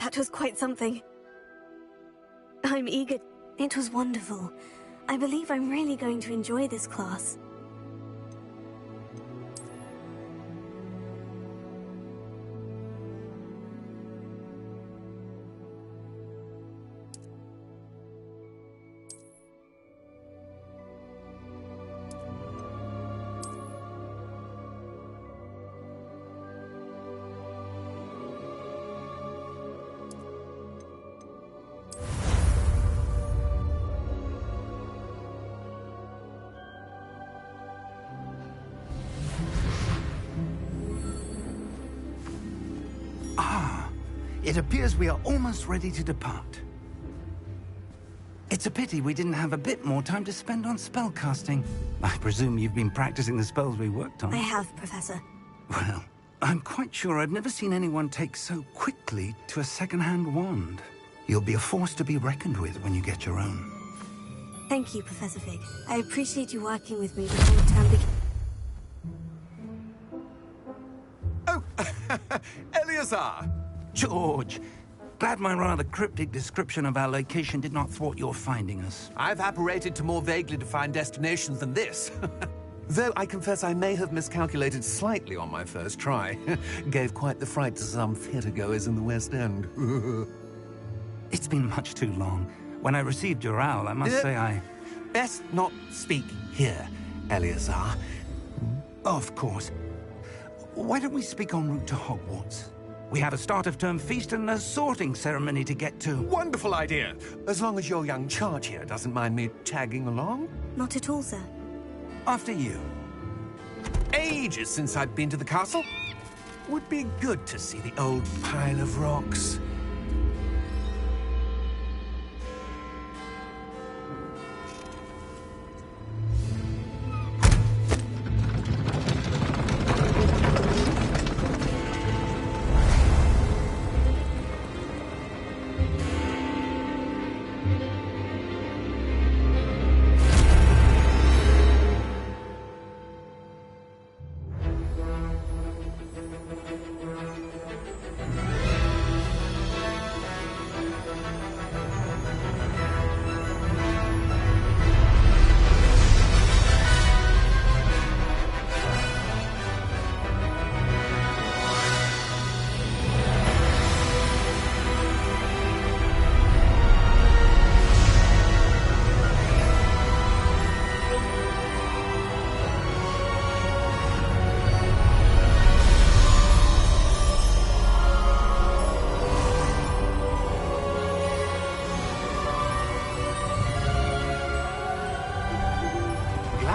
That was quite something. I'm eager. It was wonderful. I believe I'm really going to enjoy this class. It appears we are almost ready to depart. It's a pity we didn't have a bit more time to spend on spellcasting. I presume you've been practicing the spells we worked on. I have, Professor. Well, I'm quite sure I've never seen anyone take so quickly to a second-hand wand. You'll be a force to be reckoned with when you get your own. Thank you, Professor Fig. I appreciate you working with me before the term begins. Oh, Eleazar! George, glad my rather cryptic description of our location did not thwart your finding us. I've apparated to more vaguely defined destinations than this. Though I confess I may have miscalculated slightly on my first try. Gave quite the fright to some theatre-goers in the West End. It's been much too long. When I received your owl, I must say I... Best not speak here, Eleazar. Of course. Why don't we speak en route to Hogwarts? We have a start-of-term feast and a sorting ceremony to get to. Wonderful idea! As long as your young charge here doesn't mind me tagging along. Not at all, sir. After you. Ages since I've been to the castle. Would be good to see the old pile of rocks.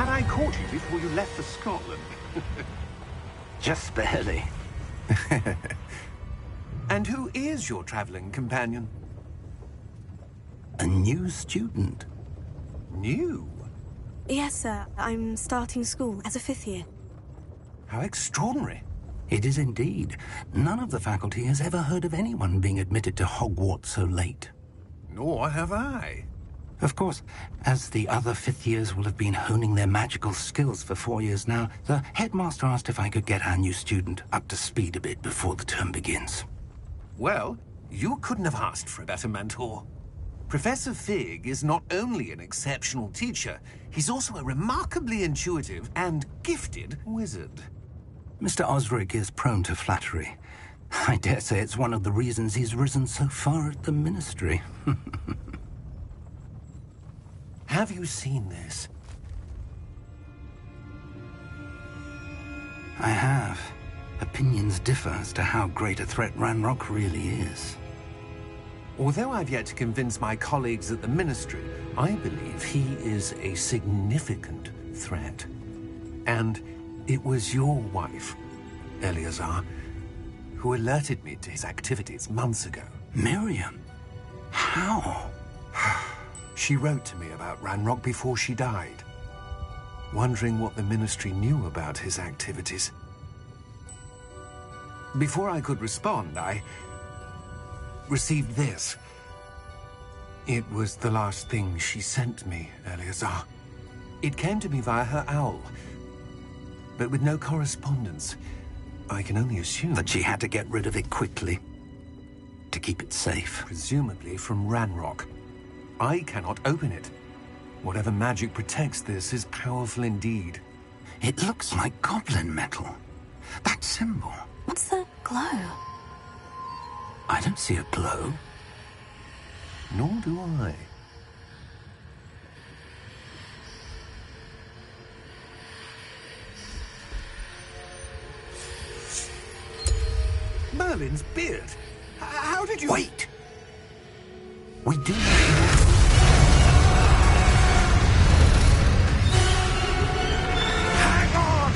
I caught you before you left for Scotland. Just barely. And who is your traveling companion? A new student. New? Yes, sir. I'm starting school as a 5th year. How extraordinary. It is indeed. None of the faculty has ever heard of anyone being admitted to Hogwarts so late. Nor have I. Of course, as the other 5th years will have been honing their magical skills for 4 years now, the headmaster asked if I could get our new student up to speed a bit before the term begins. Well, you couldn't have asked for a better mentor. Professor Fig is not only an exceptional teacher, he's also a remarkably intuitive and gifted wizard. Mr. Osric is prone to flattery. I dare say it's one of the reasons he's risen so far at the Ministry. Have you seen this? I have. Opinions differ as to how great a threat Ranrock really is. Although I've yet to convince my colleagues at the Ministry, I believe he is a significant threat. And it was your wife, Eleazar, who alerted me to his activities months ago. Miriam? How? She wrote to me about Ranrock before she died, wondering what the Ministry knew about his activities. Before I could respond, I received this. It was the last thing she sent me, Eleazar. It came to me via her owl, but with no correspondence. I can only assume that she had to get rid of it quickly. to keep it safe. Presumably from Ranrock. I cannot open it. Whatever magic protects this is powerful indeed. It looks like goblin metal. That symbol. What's the glow? I don't see a glow. Nor do I. Merlin's beard. How did you... Wait! We do not... Hang on!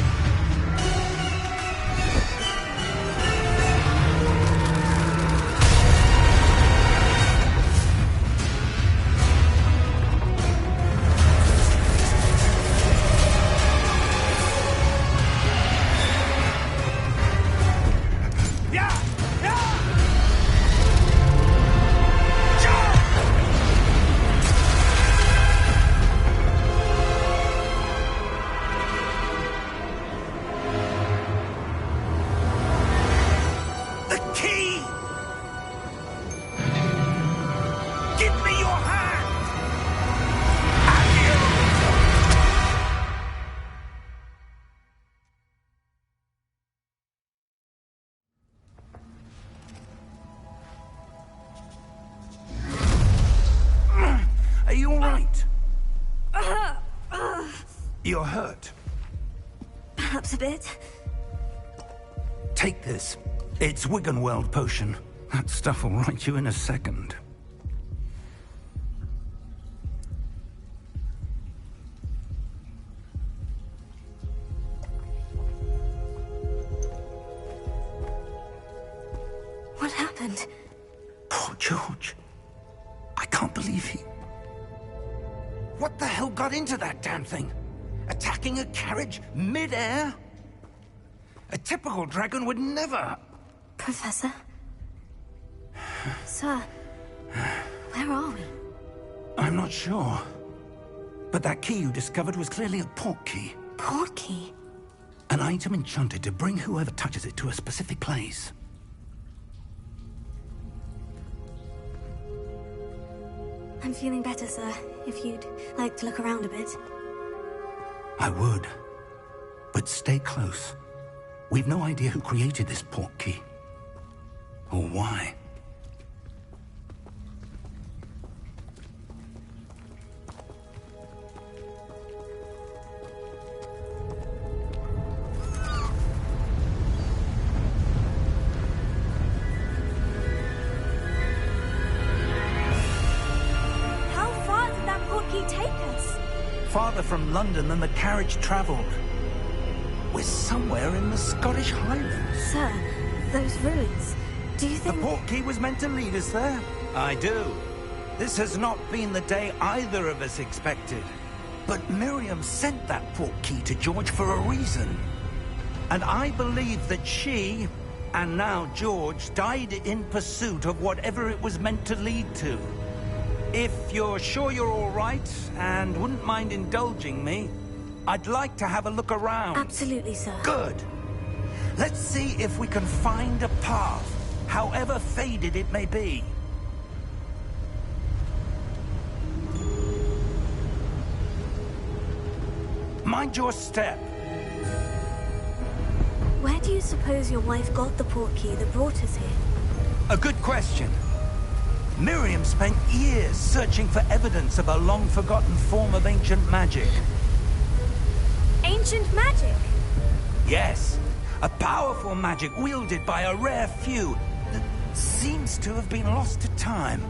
You're hurt. Perhaps a bit. Take this. It's Wiggenweld potion. That stuff will right you in a second. What happened? Poor George. I can't believe he... What the hell got into that damn thing? Attacking a carriage mid-air? A typical dragon would never... Professor? Sir, where are we? I'm not sure. But that key you discovered was clearly a port key. Port key? An item enchanted to bring whoever touches it to a specific place. I'm feeling better, sir. If you'd like to look around a bit. I would. But stay close. We've no idea who created this port key. Or why. How far did that port key take us? Farther from London than the carriage travelled. We're somewhere in the Scottish Highlands. Sir, those ruins. Do you The think... port key was meant to lead us there? I do. This has not been the day either of us expected. But Miriam sent that port key to George for a reason. And I believe that she, and now George, died in pursuit of whatever it was meant to lead to. If you're sure you're all right, and wouldn't mind indulging me, I'd like to have a look around. Absolutely, sir. Good. Let's see if we can find a path, however faded it may be. Mind your step. Where do you suppose your wife got the port key that brought us here? A good question. Miriam spent years searching for evidence of a long-forgotten form of ancient magic. Ancient magic? Yes, a powerful magic wielded by a rare few that seems to have been lost to time.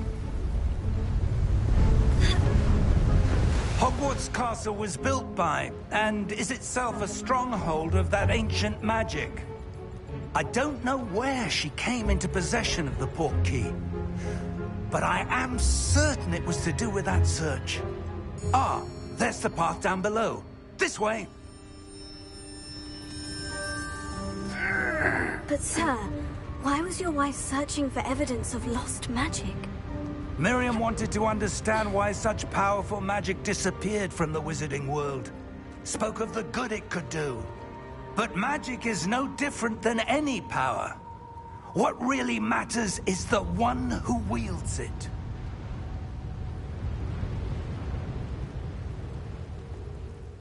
Hogwarts Castle was built by, and is itself a stronghold of that ancient magic. I don't know where she came into possession of the port key, but I am certain it was to do with that search. Ah, there's the path down below. This way. But sir, why was your wife searching for evidence of lost magic? Miriam wanted to understand why such powerful magic disappeared from the wizarding world. Spoke of the good it could do. But magic is no different than any power. What really matters is the one who wields it.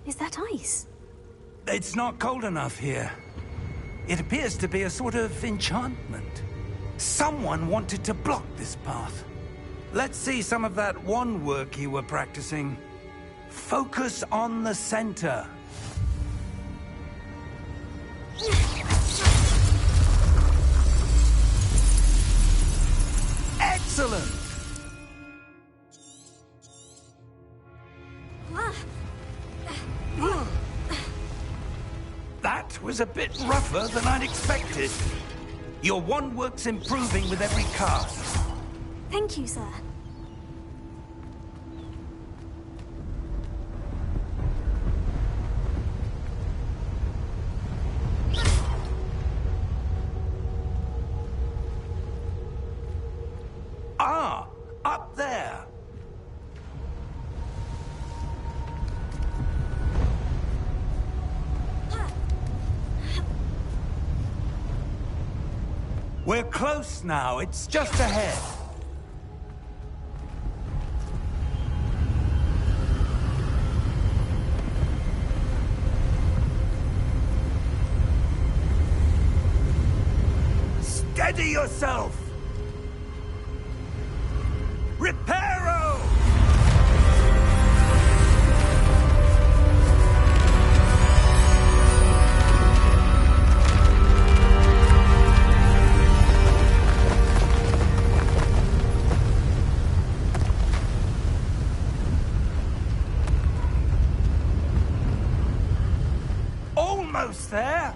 Is that ice? It's not cold enough here. It appears to be a sort of enchantment. Someone wanted to block this path. Let's see some of that wand work you were practicing. Focus on the center. Excellent! That was a bit rougher than I'd expected. Your wand work's improving with every cast. Thank you, sir. Ah, up there. We're close now. It's just ahead. Steady yourself! Reparo! Almost there!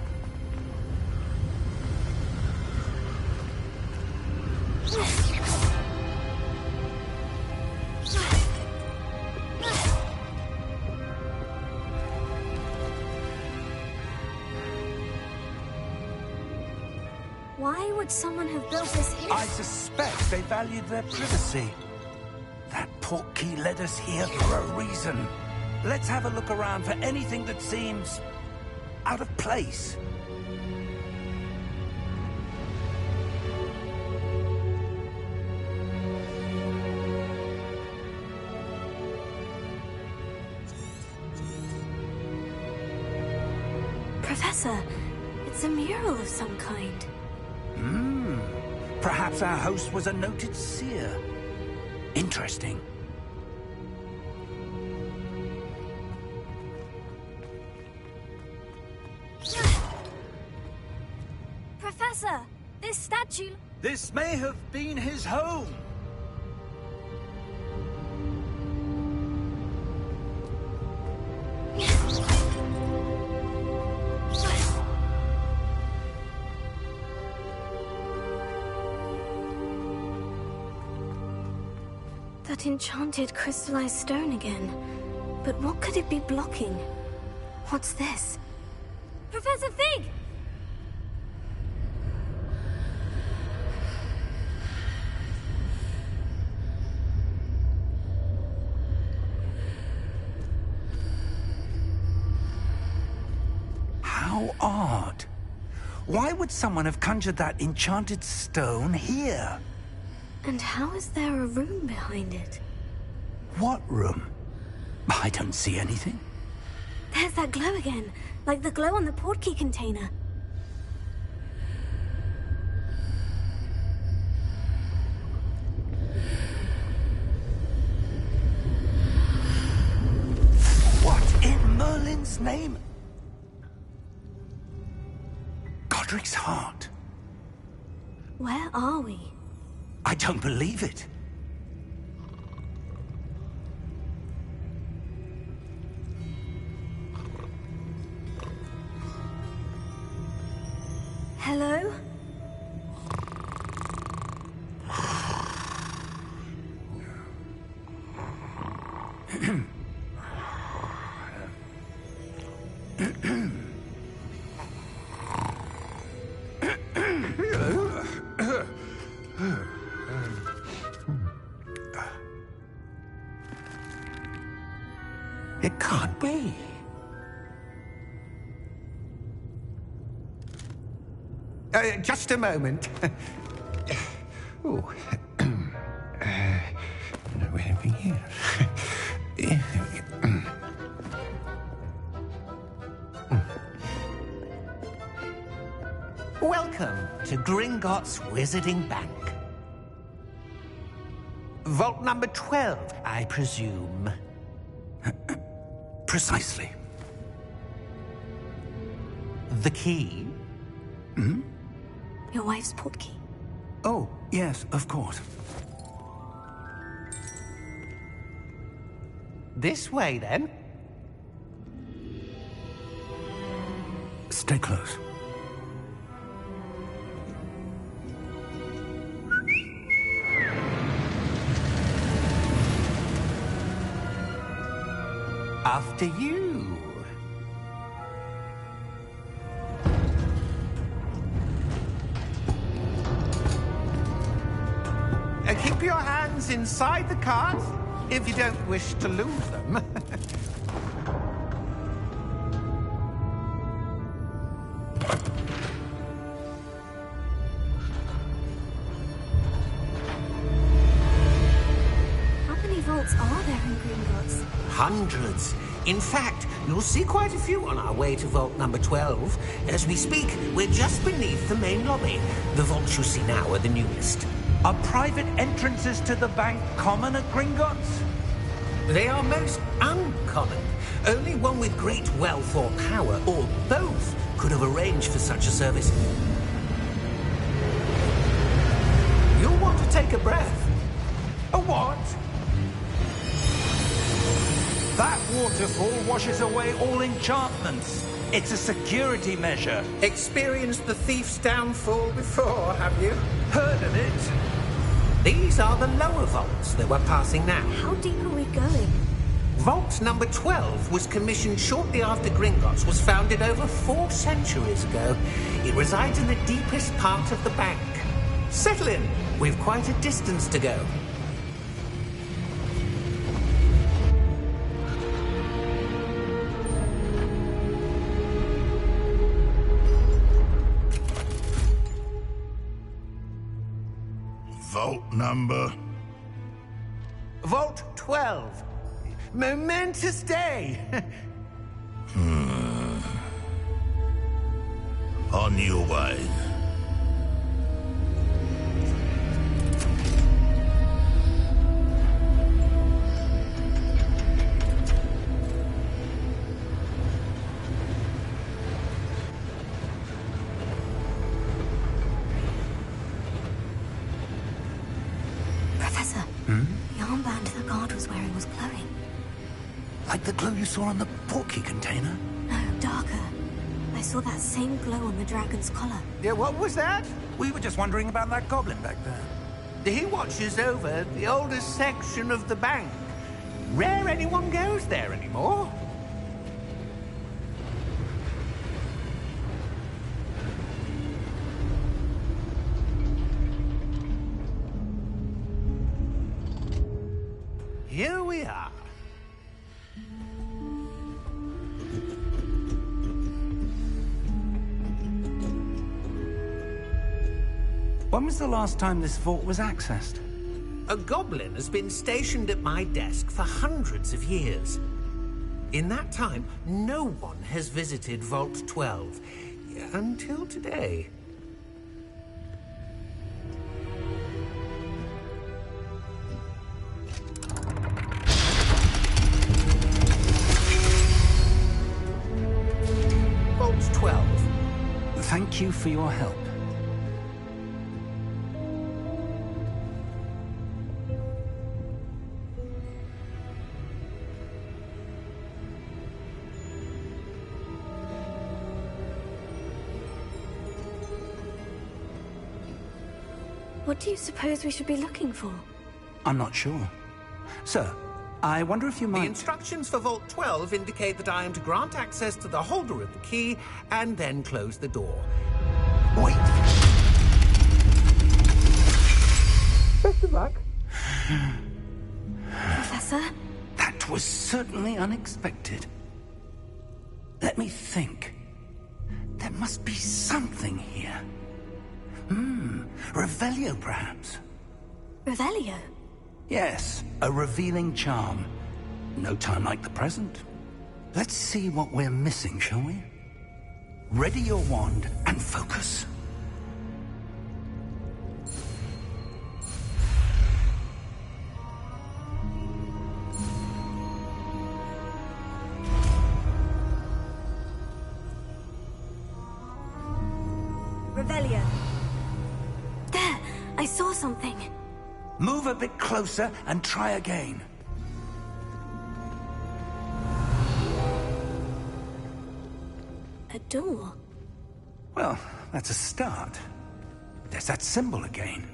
Why would someone have built this here? I suspect they valued their privacy. That portkey led us here for a reason. Let's have a look around for anything that seems out of place. Professor, it's a mural of some kind. Perhaps our host was a noted seer. Interesting. Professor, this statue... This may have been his home. That enchanted crystallized stone again. But what could it be blocking? What's this? Professor Fig! How odd. Why would someone have conjured that enchanted stone here? And how is there a room behind it? What room? I don't see anything. There's that glow again, like the glow on the portkey container. What in Merlin's name? Godric's heart. Where are we? I don't believe it. Hello? It can't be. Just a moment. Oh. Anything here? Welcome to Gringotts Wizarding Bank. Vault number 12, I presume. Precisely. The key? Hmm? Your wife's portkey. Oh, yes, of course. This way, then. Stay close. After you. Keep your hands inside the cart if you don't wish to lose them. How many vaults are there in Gringotts? Hundreds. In fact, you'll see quite a few on our way to vault number 12. As we speak, we're just beneath the main lobby. The vaults you see now are the newest. Are private entrances to the bank common at Gringotts? They are most uncommon. Only one with great wealth or power, or both, could have arranged for such a service. You'll want to take a breath. A what? That waterfall washes away all enchantments. It's a security measure. Experienced the thief's downfall before, have you? Heard of it? These are the lower vaults that we're passing now. How deep are we going? Vault number 12 was commissioned shortly after Gringotts was founded over 4 centuries ago. It resides in the deepest part of the bank. Settle in. We've quite a distance to go. Vault number? Vault 12. Momentous day. On your way. Professor, the armband the guard was wearing was glowing. Like the glow you saw on the portkey container? No, darker. I saw that same glow on the dragon's collar. Yeah, what was that? We were just wondering about that goblin back there. He watches over the oldest section of the bank. Rare anyone goes there anymore. Here we are. When was the last time this vault was accessed? A goblin has been stationed at my desk for hundreds of years. In that time, no one has visited Vault 12. Until today. Vault 12. Thank you for your help. What do you suppose we should be looking for? I'm not sure. Sir, I wonder if you The might... instructions for Vault 12 indicate that I am to grant access to the holder of the key and then close the door. Wait! Best of luck. Professor? That was certainly unexpected. Let me think. There must be something here. Revelio, perhaps? Revelio? Yes, a revealing charm. No time like the present. Let's see what we're missing, shall we? Ready your wand and focus. Revelio. There! I saw something. Move a bit closer and try again. A door? Well, that's a start. There's that symbol again.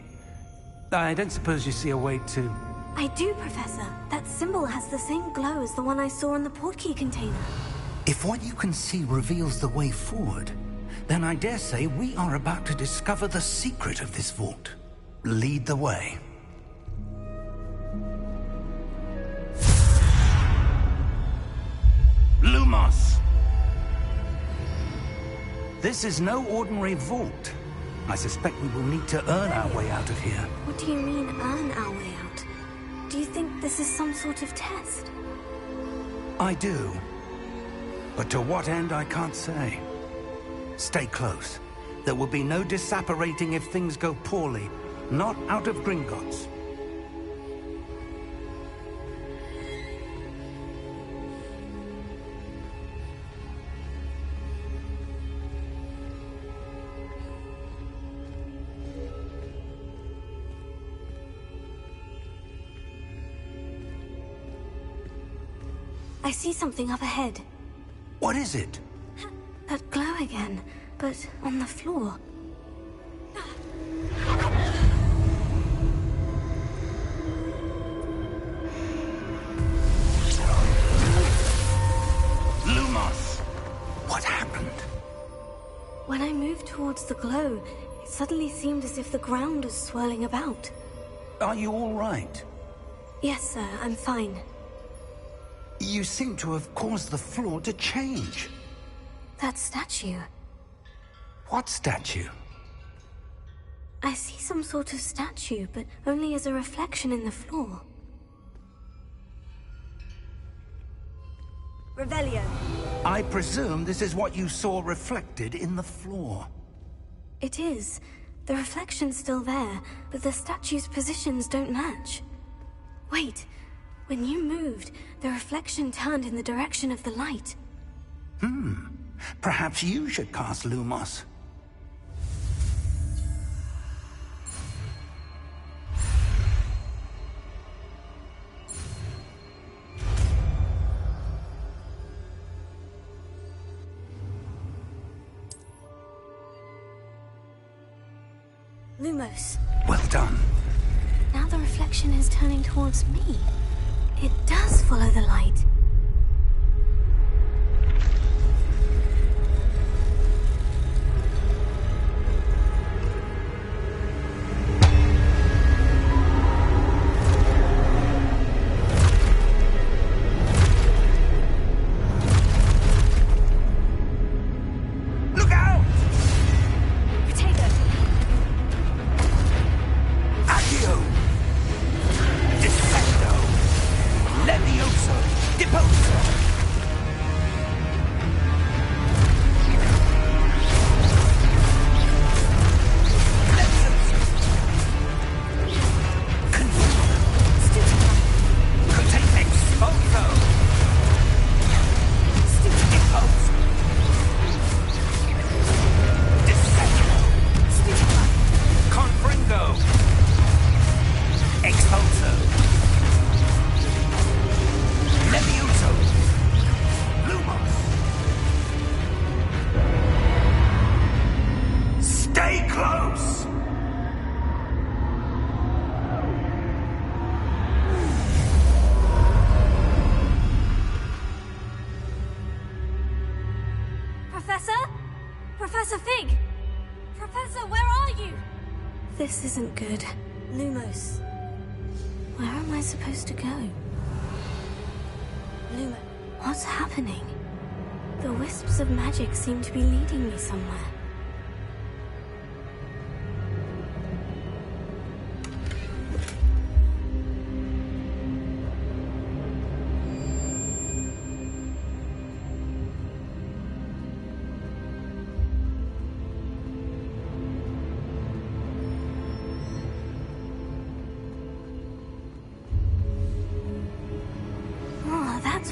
I don't suppose you see a way to... I do, Professor. That symbol has the same glow as the one I saw in the portkey container. If what you can see reveals the way forward, then I dare say we are about to discover the secret of this vault. Lead the way. Lumos! This is no ordinary vault. I suspect we will need to earn our way out of here. What do you mean, earn our way out? Do you think this is some sort of test? I do. But to what end, I can't say. Stay close. There will be no disapparating if things go poorly. Not out of Gringotts. I see something up ahead. What is it? That glow again, but on the floor. Lumos! What happened? When I moved towards the glow, it suddenly seemed as if the ground was swirling about. Are you all right? Yes, sir, I'm fine. You seem to have caused the floor to change. That statue. What statue? I see some sort of statue, but only as a reflection in the floor. Revelio. I presume this is what you saw reflected in the floor. It is. The reflection's still there, but the statue's positions don't match. Wait. When you moved, the reflection turned in the direction of the light. Perhaps you should cast Lumos. Lumos. Well done. Now the reflection is turning towards me. It does follow the light. Look out! Potato! Accio! Defendo! Levioso! Deposo! Levioso! Contain Exposo! Deposo! Confringo! Expulso! Levioso! Lumos! Stay close! Professor? Professor Fig! Professor, where are you? This isn't good. Lumos. Where am I supposed to go? Lumos. What's happening? The wisps of magic seem to be leading me somewhere.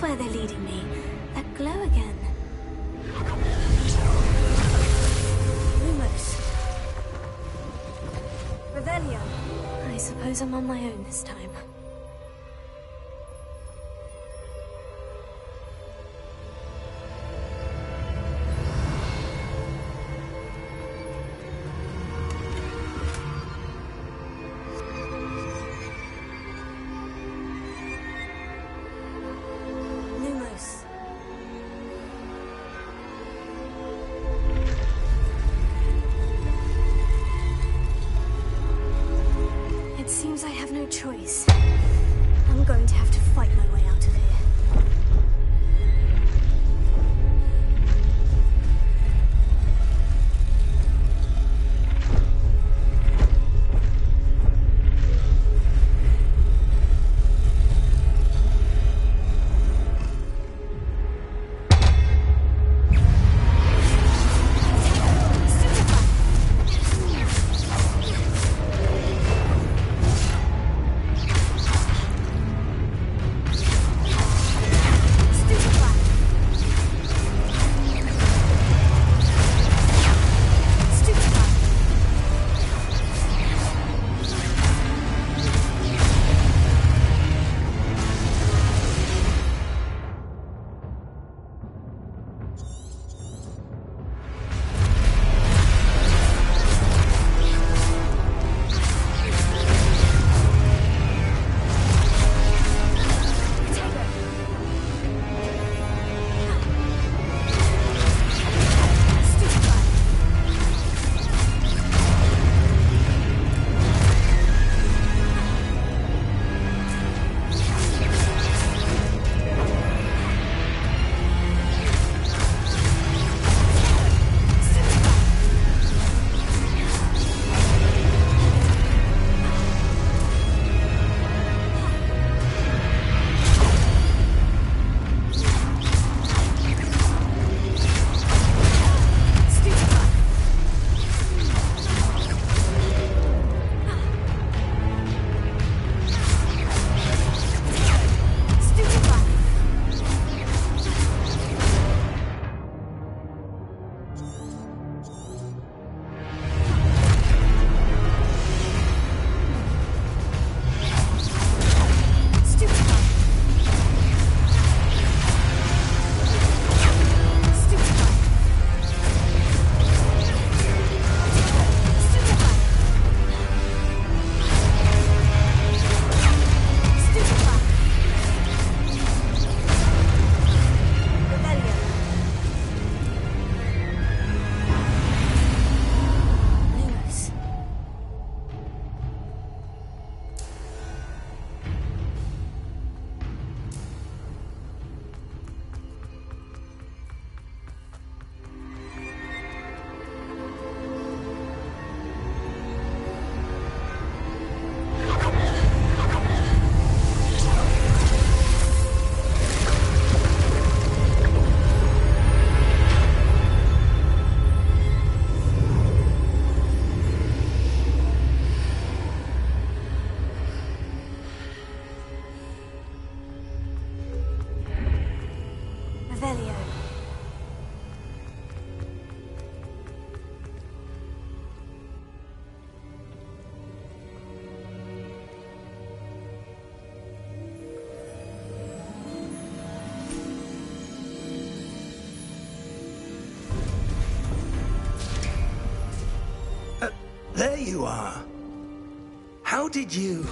where they're leading me. That glow again. Lumos. Revelio. I suppose I'm on my own this time. It seems I have no choice. I'm going to have to fight my way out of here. There you are. How did you...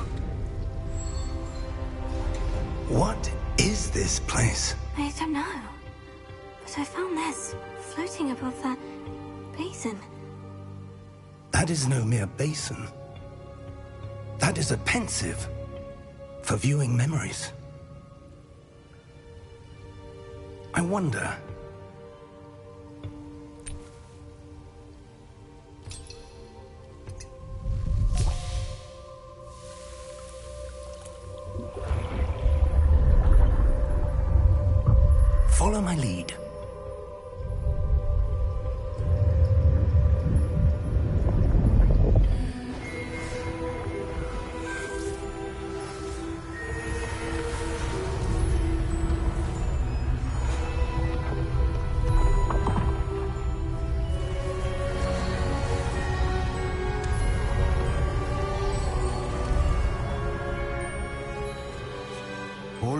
What is this place? I don't know. But I found this floating above that basin. That is no mere basin. That is a pensive for viewing memories. I wonder... Follow my lead.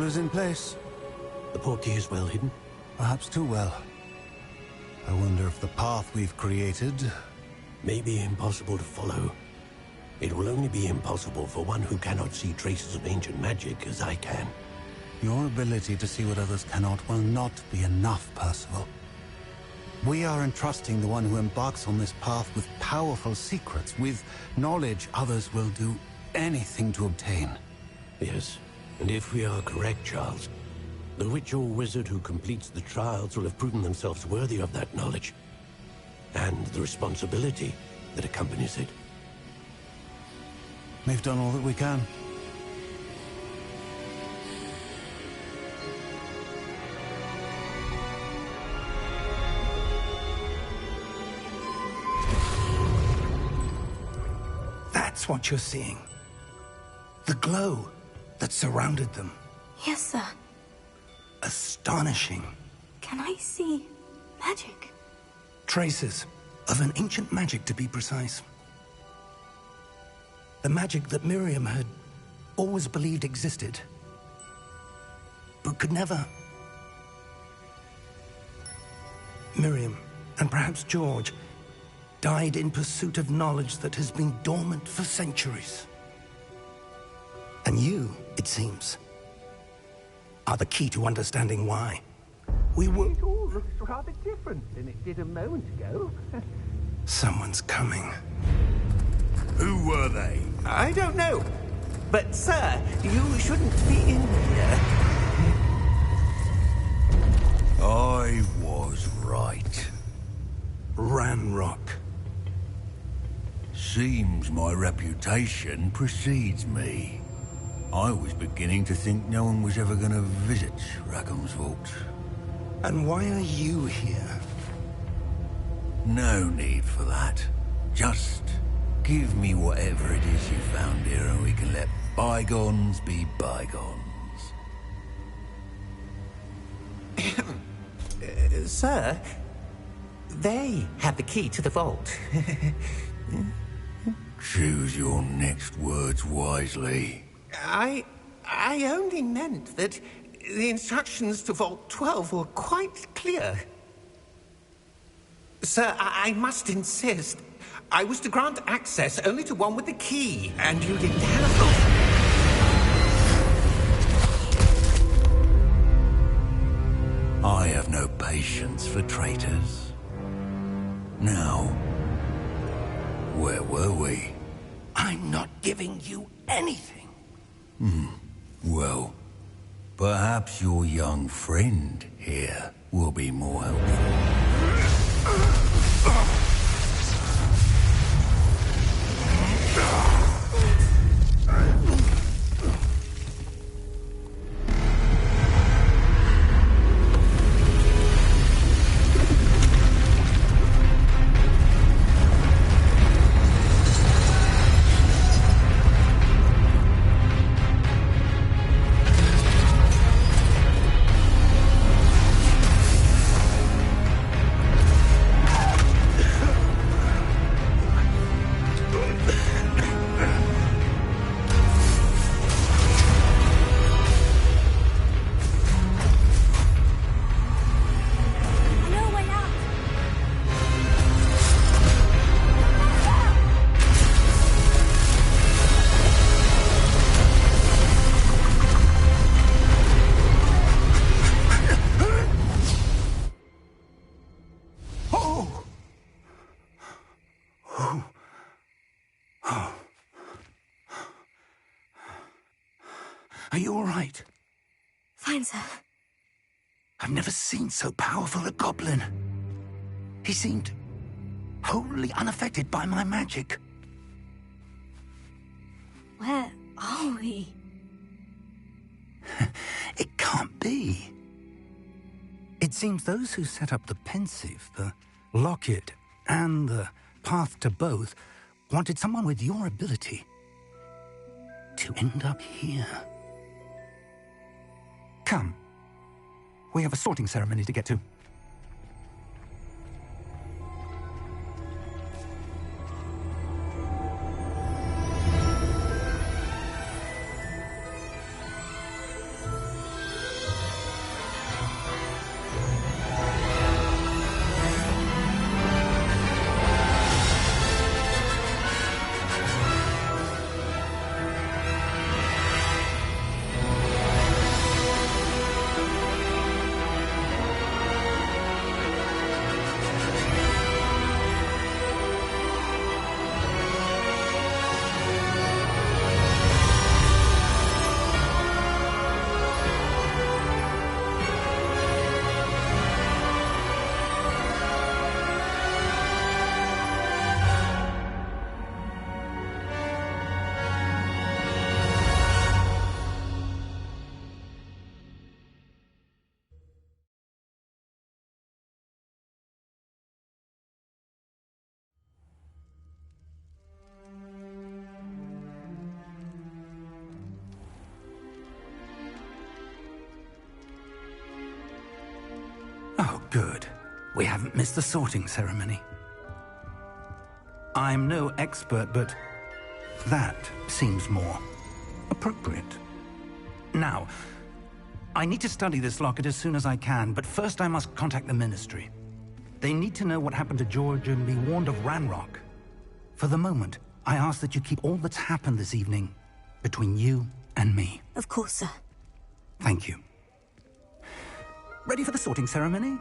control is in place. The portkey is well hidden? Perhaps too well. I wonder if the path we've created... may be impossible to follow. It will only be impossible for one who cannot see traces of ancient magic as I can. Your ability to see what others cannot will not be enough, Percival. We are entrusting the one who embarks on this path with powerful secrets, with knowledge others will do anything to obtain. Yes, and if we are correct, Charles, the witch or wizard who completes the trials will have proven themselves worthy of that knowledge, and the responsibility that accompanies it. We've done all that we can. That's what you're seeing. The glow that surrounded them. Yes, sir. Astonishing. Can I see magic? Traces of an ancient magic, to be precise. The magic that Miriam had always believed existed, but could never. Miriam, and perhaps George, died in pursuit of knowledge that has been dormant for centuries. And you, it seems, are the key to understanding why. We were... It all looks rather different than it did a moment ago. Someone's coming. Who were they? I don't know. But, sir, you shouldn't be in here. I was right. Ranrock. Seems my reputation precedes me. I was beginning to think no one was ever going to visit Rackham's vault. And why are you here? No need for that. Just give me whatever it is you found here and we can let bygones be bygones. Sir, they have the key to the vault. Choose your next words wisely. I only meant that the instructions to Vault 12 were quite clear. Sir, I must insist. I was to grant access only to one with the key, and you didn't have... I have no patience for traitors. Now, where were we? I'm not giving you anything. Well, perhaps your young friend here will be more helpful. Are you all right? Fine, sir. I've never seen so powerful a goblin. He seemed wholly unaffected by my magic. Where are we? It can't be. It seems those who set up the pensive, the locket, and the path to both wanted someone with your ability to end up here. Come. We have a sorting ceremony to get to. Good. We haven't missed the sorting ceremony. I'm no expert, but that seems more appropriate. Now, I need to study this locket as soon as I can, but first I must contact the Ministry. They need to know what happened to George and be warned of Ranrock. For the moment, I ask that you keep all that's happened this evening between you and me. Of course, sir. Thank you. Ready for the sorting ceremony?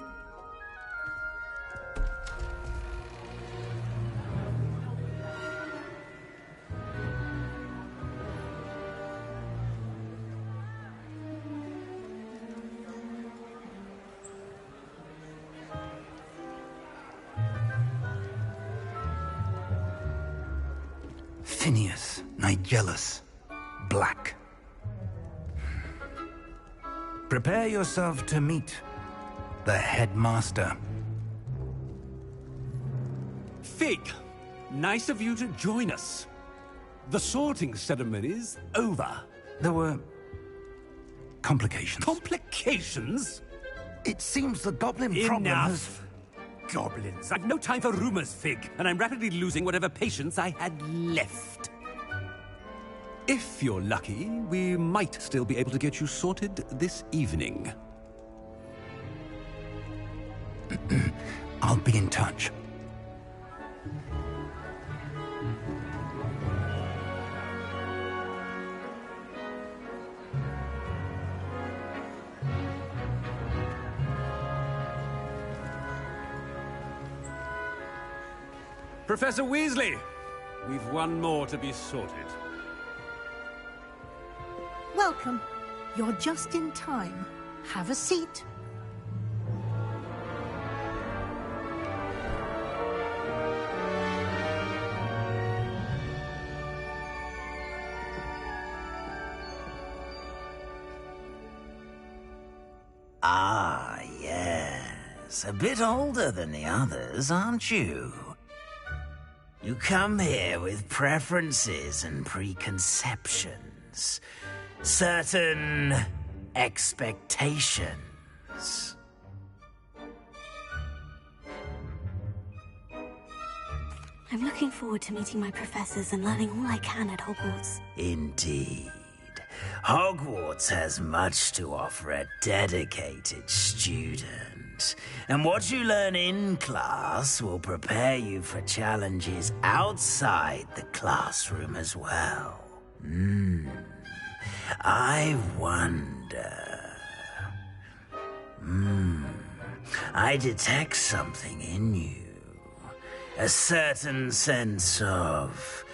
Phineas, Nigellus, Black. Prepare yourself to meet the headmaster. Fig, nice of you to join us. The sorting ceremony's over. There were complications. Complications? It seems the goblin problem has... Enough! Goblins. I've no time for rumors, Fig, and I'm rapidly losing whatever patience I had left. If you're lucky, we might still be able to get you sorted this evening. I'll be in touch. Professor Weasley, we've one more to be sorted. Welcome. You're just in time. Have a seat. Ah, yes. A bit older than the others, aren't you? You come here with preferences and preconceptions. Certain expectations. I'm looking forward to meeting my professors and learning all I can at Hogwarts. Indeed. Hogwarts has much to offer a dedicated student. And what you learn in class will prepare you for challenges outside the classroom as well. I wonder... I detect something in you. A certain sense of...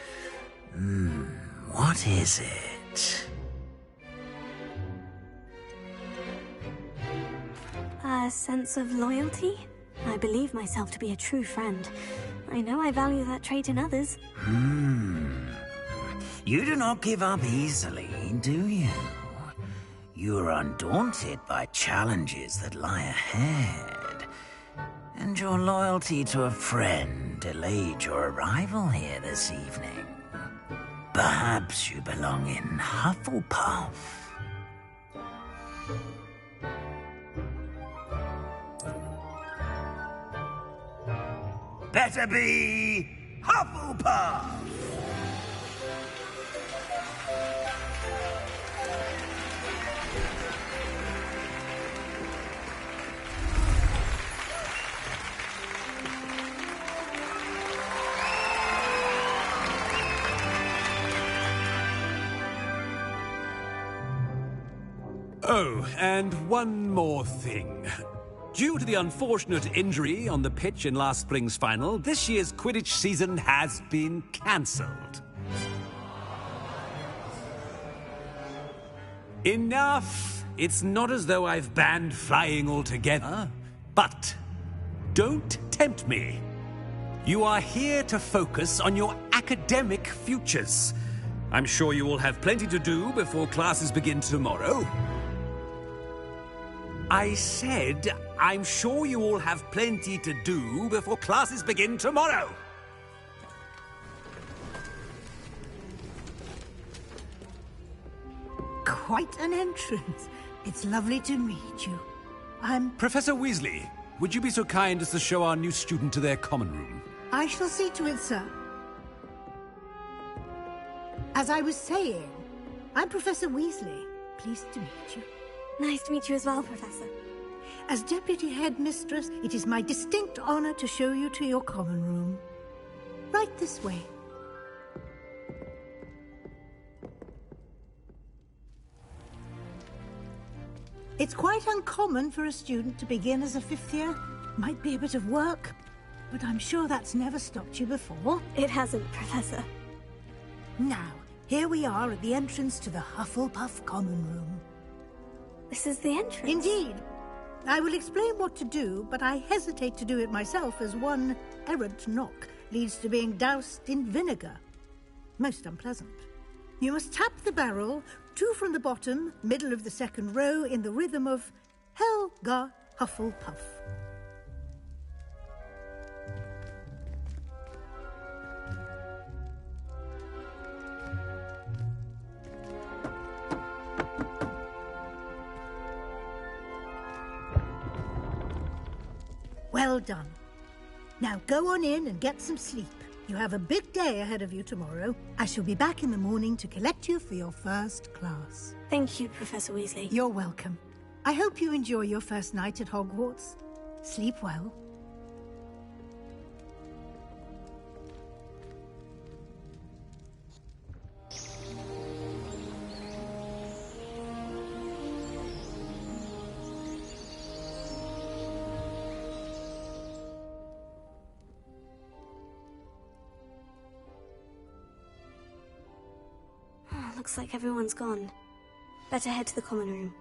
what is it? A sense of loyalty? I believe myself to be a true friend. I know I value that trait in others. You do not give up easily, do you? You are undaunted by challenges that lie ahead. And your loyalty to a friend delayed your arrival here this evening. Perhaps you belong in Hufflepuff. Better be Hufflepuff! Oh, and one more thing. Due to the unfortunate injury on the pitch in last spring's final, this year's Quidditch season has been cancelled. Enough! It's not as though I've banned flying altogether. But don't tempt me. You are here to focus on your academic futures. I'm sure you will have plenty to do before classes begin tomorrow. I said, I'm sure you all have plenty to do before classes begin tomorrow. Quite an entrance. It's lovely to meet you. I'm... Professor Weasley, would you be so kind as to show our new student to their common room? I shall see to it, sir. As I was saying, I'm Professor Weasley. Pleased to meet you. Nice to meet you as well, Professor. As Deputy Headmistress, it is my distinct honor to show you to your common room. Right this way. It's quite uncommon for a student to begin as a fifth year. Might be a bit of work, but I'm sure that's never stopped you before. It hasn't, Professor. Now, here we are at the entrance to the Hufflepuff common room. This is the entrance? Indeed. I will explain what to do, but I hesitate to do it myself as one errant knock leads to being doused in vinegar. Most unpleasant. You must tap the barrel, 2 from the bottom, middle of the second row, in the rhythm of Helga Hufflepuff. Well done. Now go on in and get some sleep. You have a big day ahead of you tomorrow. I shall be back in the morning to collect you for your first class. Thank you, Professor Weasley. You're welcome. I hope you enjoy your first night at Hogwarts. Sleep well. Looks like everyone's gone. Better head to the common room.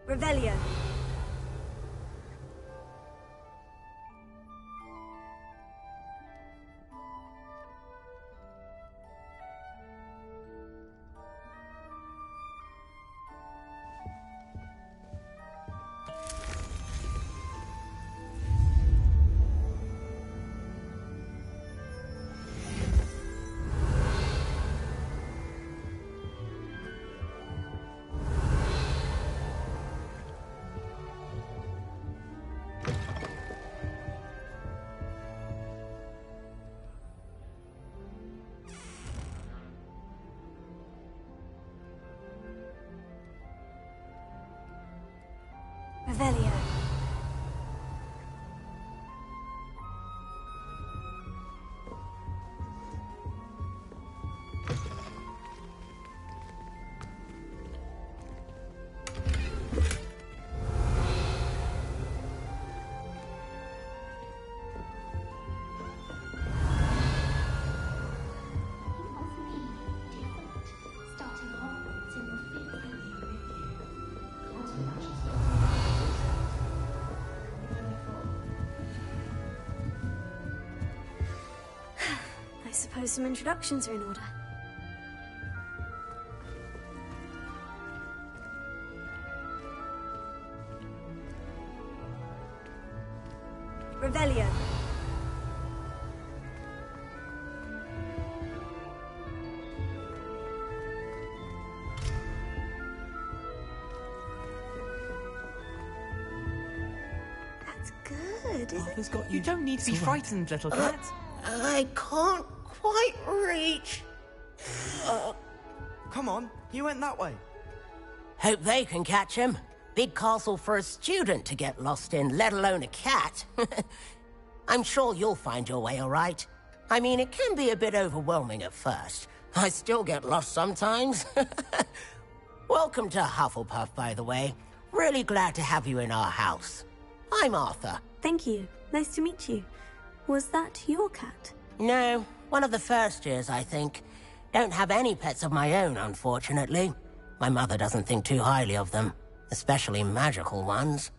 Revelio. Revelio. I suppose some introductions are in order. Revelio. That's good. Arthur's got you. You don't need to be frightened, little cat. I can't quite reach. Come on, you went that way. Hope they can catch him. Big castle for a student to get lost in, let alone a cat. I'm sure you'll find your way all right. I mean, it can be a bit overwhelming at first. I still get lost sometimes. Welcome to Hufflepuff, by the way. Really glad to have you in our house. I'm Arthur. Thank you. Nice to meet you. Was that your cat? No, one of the first years, I think. Don't have any pets of my own, unfortunately. My mother doesn't think too highly of them, especially magical ones.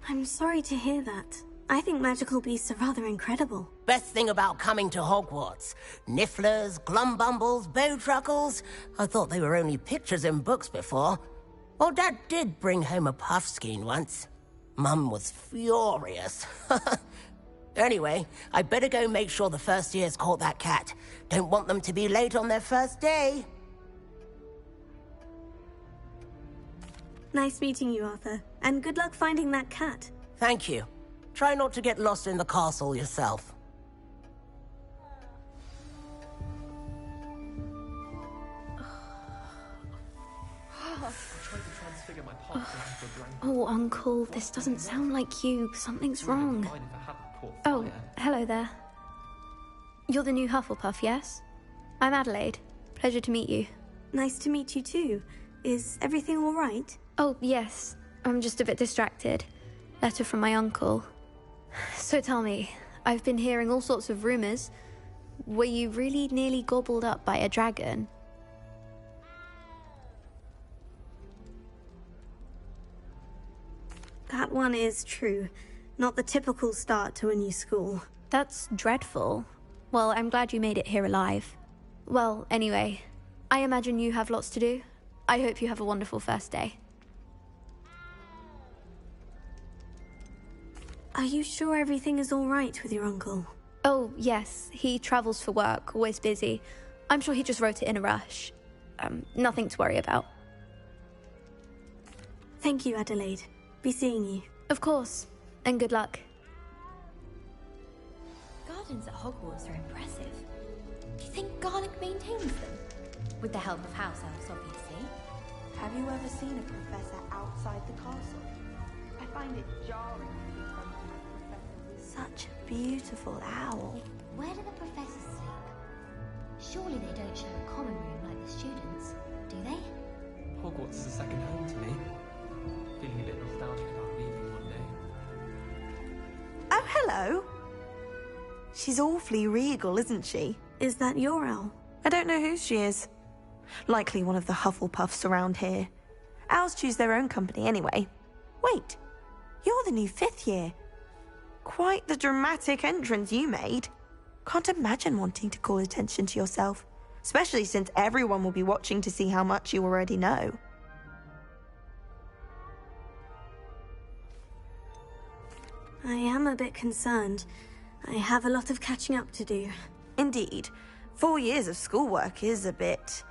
I'm sorry to hear that. I think magical beasts are rather incredible. Best thing about coming to Hogwarts. Nifflers, glumbumbles, bowtruckles. I thought they were only pictures in books before. Well, Dad did bring home a puffskein once. Mum was furious. Anyway, I better go make sure the first years caught that cat. Don't want them to be late on their first day. Nice meeting you, Arthur. And good luck finding that cat. Thank you. Try not to get lost in the castle yourself. Oh, Uncle, this doesn't sound like you. Something's wrong. Oh, hello there. You're the new Hufflepuff, yes? I'm Adelaide. Pleasure to meet you. Nice to meet you too. Is everything all right? Oh, yes. I'm just a bit distracted. Letter from my uncle. So tell me, I've been hearing all sorts of rumors. Were you really nearly gobbled up by a dragon? That one is true. Not the typical start to a new school. That's dreadful. Well, I'm glad you made it here alive. Well, anyway, I imagine you have lots to do. I hope you have a wonderful first day. Are you sure everything is all right with your uncle? Oh, yes. He travels for work, always busy. I'm sure he just wrote it in a rush. Nothing to worry about. Thank you, Adelaide. Be seeing you. Of course. And good luck. Gardens at Hogwarts are impressive. Do you think Garlic maintains them? With the help of house elves, obviously. Have you ever seen a professor outside the castle? I find it jarring to see someone like Professor. Such a beautiful owl. Where do the professors sleep? Surely they don't share a common room like the students, do they? Hogwarts is a second home to me. Feeling a bit nostalgic about leaving one day. Oh, hello. She's awfully regal, isn't she? Is that your owl? I don't know who she is. Likely one of the Hufflepuffs around here. Owls choose their own company anyway. Wait, you're the new 5th year. Quite the dramatic entrance you made. Can't imagine wanting to call attention to yourself, especially since everyone will be watching to see how much you already know. I am a bit concerned. I have a lot of catching up to do. Indeed. 4 years of schoolwork is a bit...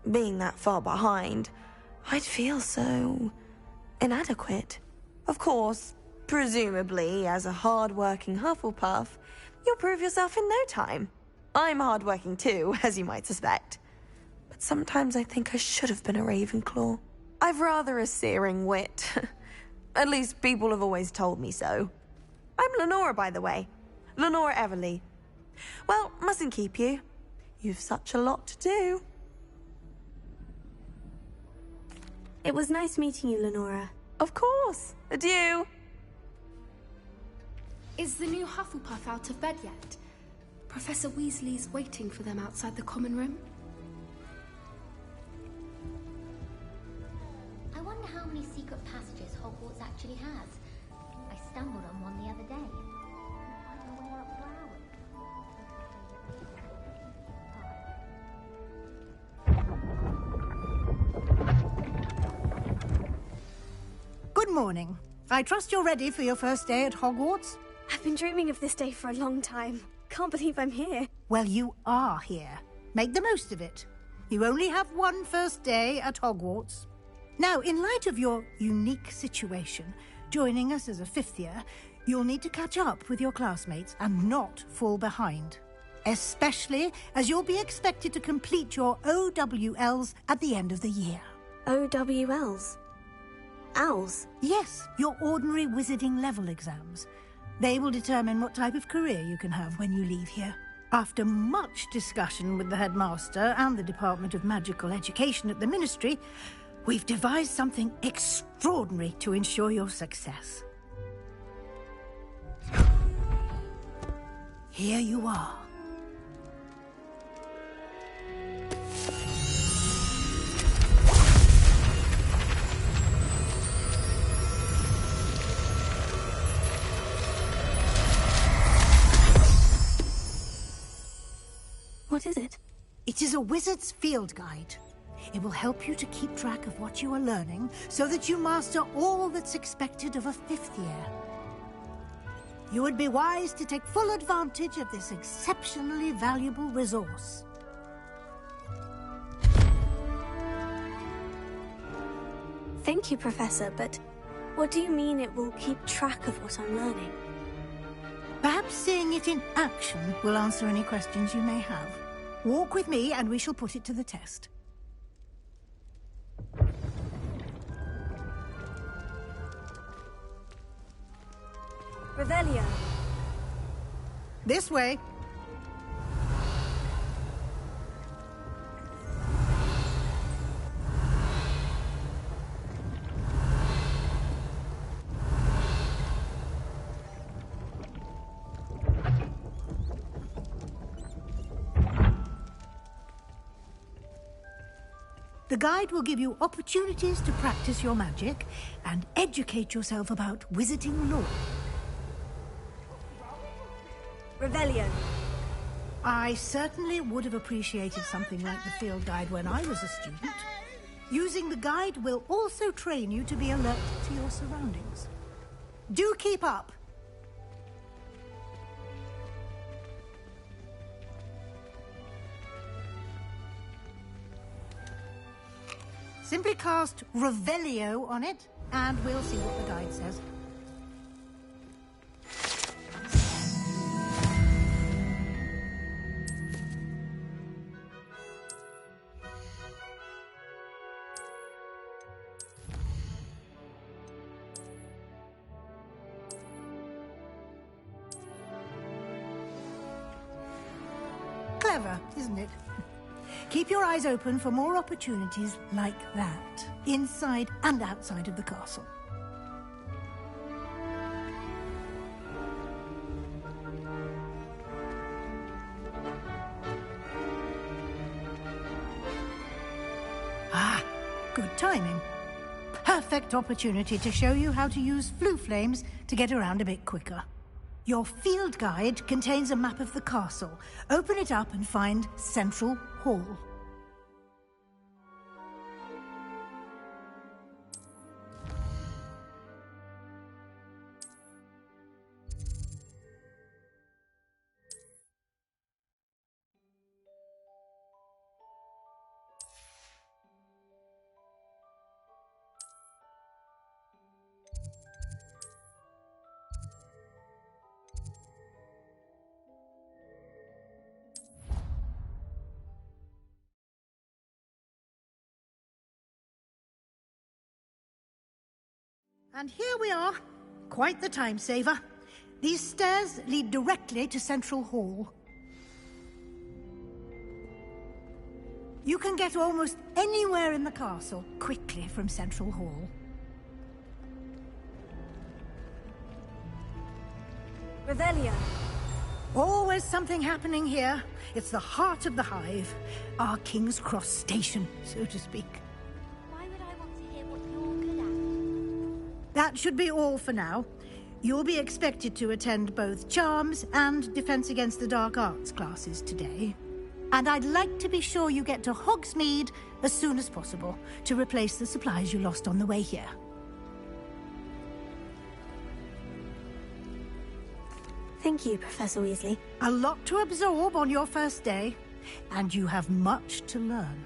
Being that far behind, I'd feel so... inadequate. Of course, presumably, as a hard-working Hufflepuff, you'll prove yourself in no time. I'm hard-working too, as you might suspect. But sometimes I think I should have been a Ravenclaw. I've rather a searing wit. At least people have always told me so. I'm Lenora, by the way. Lenora Everly. Well, mustn't keep you. You've such a lot to do. It was nice meeting you, Lenora. Of course. Adieu. Is the new Hufflepuff out of bed yet? Professor Weasley's waiting for them outside the common room. I wonder how many secret passages Hogwarts actually has. I stumbled on one the other day. Couldn't find my way out for hours. Good morning. I trust you're ready for your first day at Hogwarts? I've been dreaming of this day for a long time. Can't believe I'm here. Well, you are here. Make the most of it. You only have one first day at Hogwarts. Now, in light of your unique situation, joining us as a 5th year, you'll need to catch up with your classmates and not fall behind. Especially as you'll be expected to complete your OWLs at the end of the year. OWLs? Owls? Yes, your ordinary wizarding level exams. They will determine what type of career you can have when you leave here. After much discussion with the headmaster and the Department of Magical Education at the Ministry, we've devised something extraordinary to ensure your success. Here you are. What is it? It is a wizard's field guide. It will help you to keep track of what you are learning so that you master all that's expected of a 5th year. You would be wise to take full advantage of this exceptionally valuable resource. Thank you, Professor, but what do you mean it will keep track of what I'm learning? Perhaps seeing it in action will answer any questions you may have. Walk with me and we shall put it to the test. Revelio. This way. The guide will give you opportunities to practice your magic and educate yourself about wizarding lore. Revelio. I certainly would have appreciated something like the field guide when I was a student. Using the guide will also train you to be alert to your surroundings. Do keep up! Simply cast Revelio on it, and we'll see what the guide says. Clever, isn't it? Keep your eyes open for more opportunities like that, inside and outside of the castle. Ah, good timing. Perfect opportunity to show you how to use flue flames to get around a bit quicker. Your field guide contains a map of the castle. Open it up and find Central Hall. And here we are. Quite the time saver. These stairs lead directly to Central Hall. You can get almost anywhere in the castle quickly from Central Hall. Revelio. Always something happening here. It's the heart of the hive. Our King's Cross station, so to speak. That should be all for now. You'll be expected to attend both Charms and Defense Against the Dark Arts classes today. And I'd like to be sure you get to Hogsmeade as soon as possible to replace the supplies you lost on the way here. Thank you, Professor Weasley. A lot to absorb on your first day, and you have much to learn.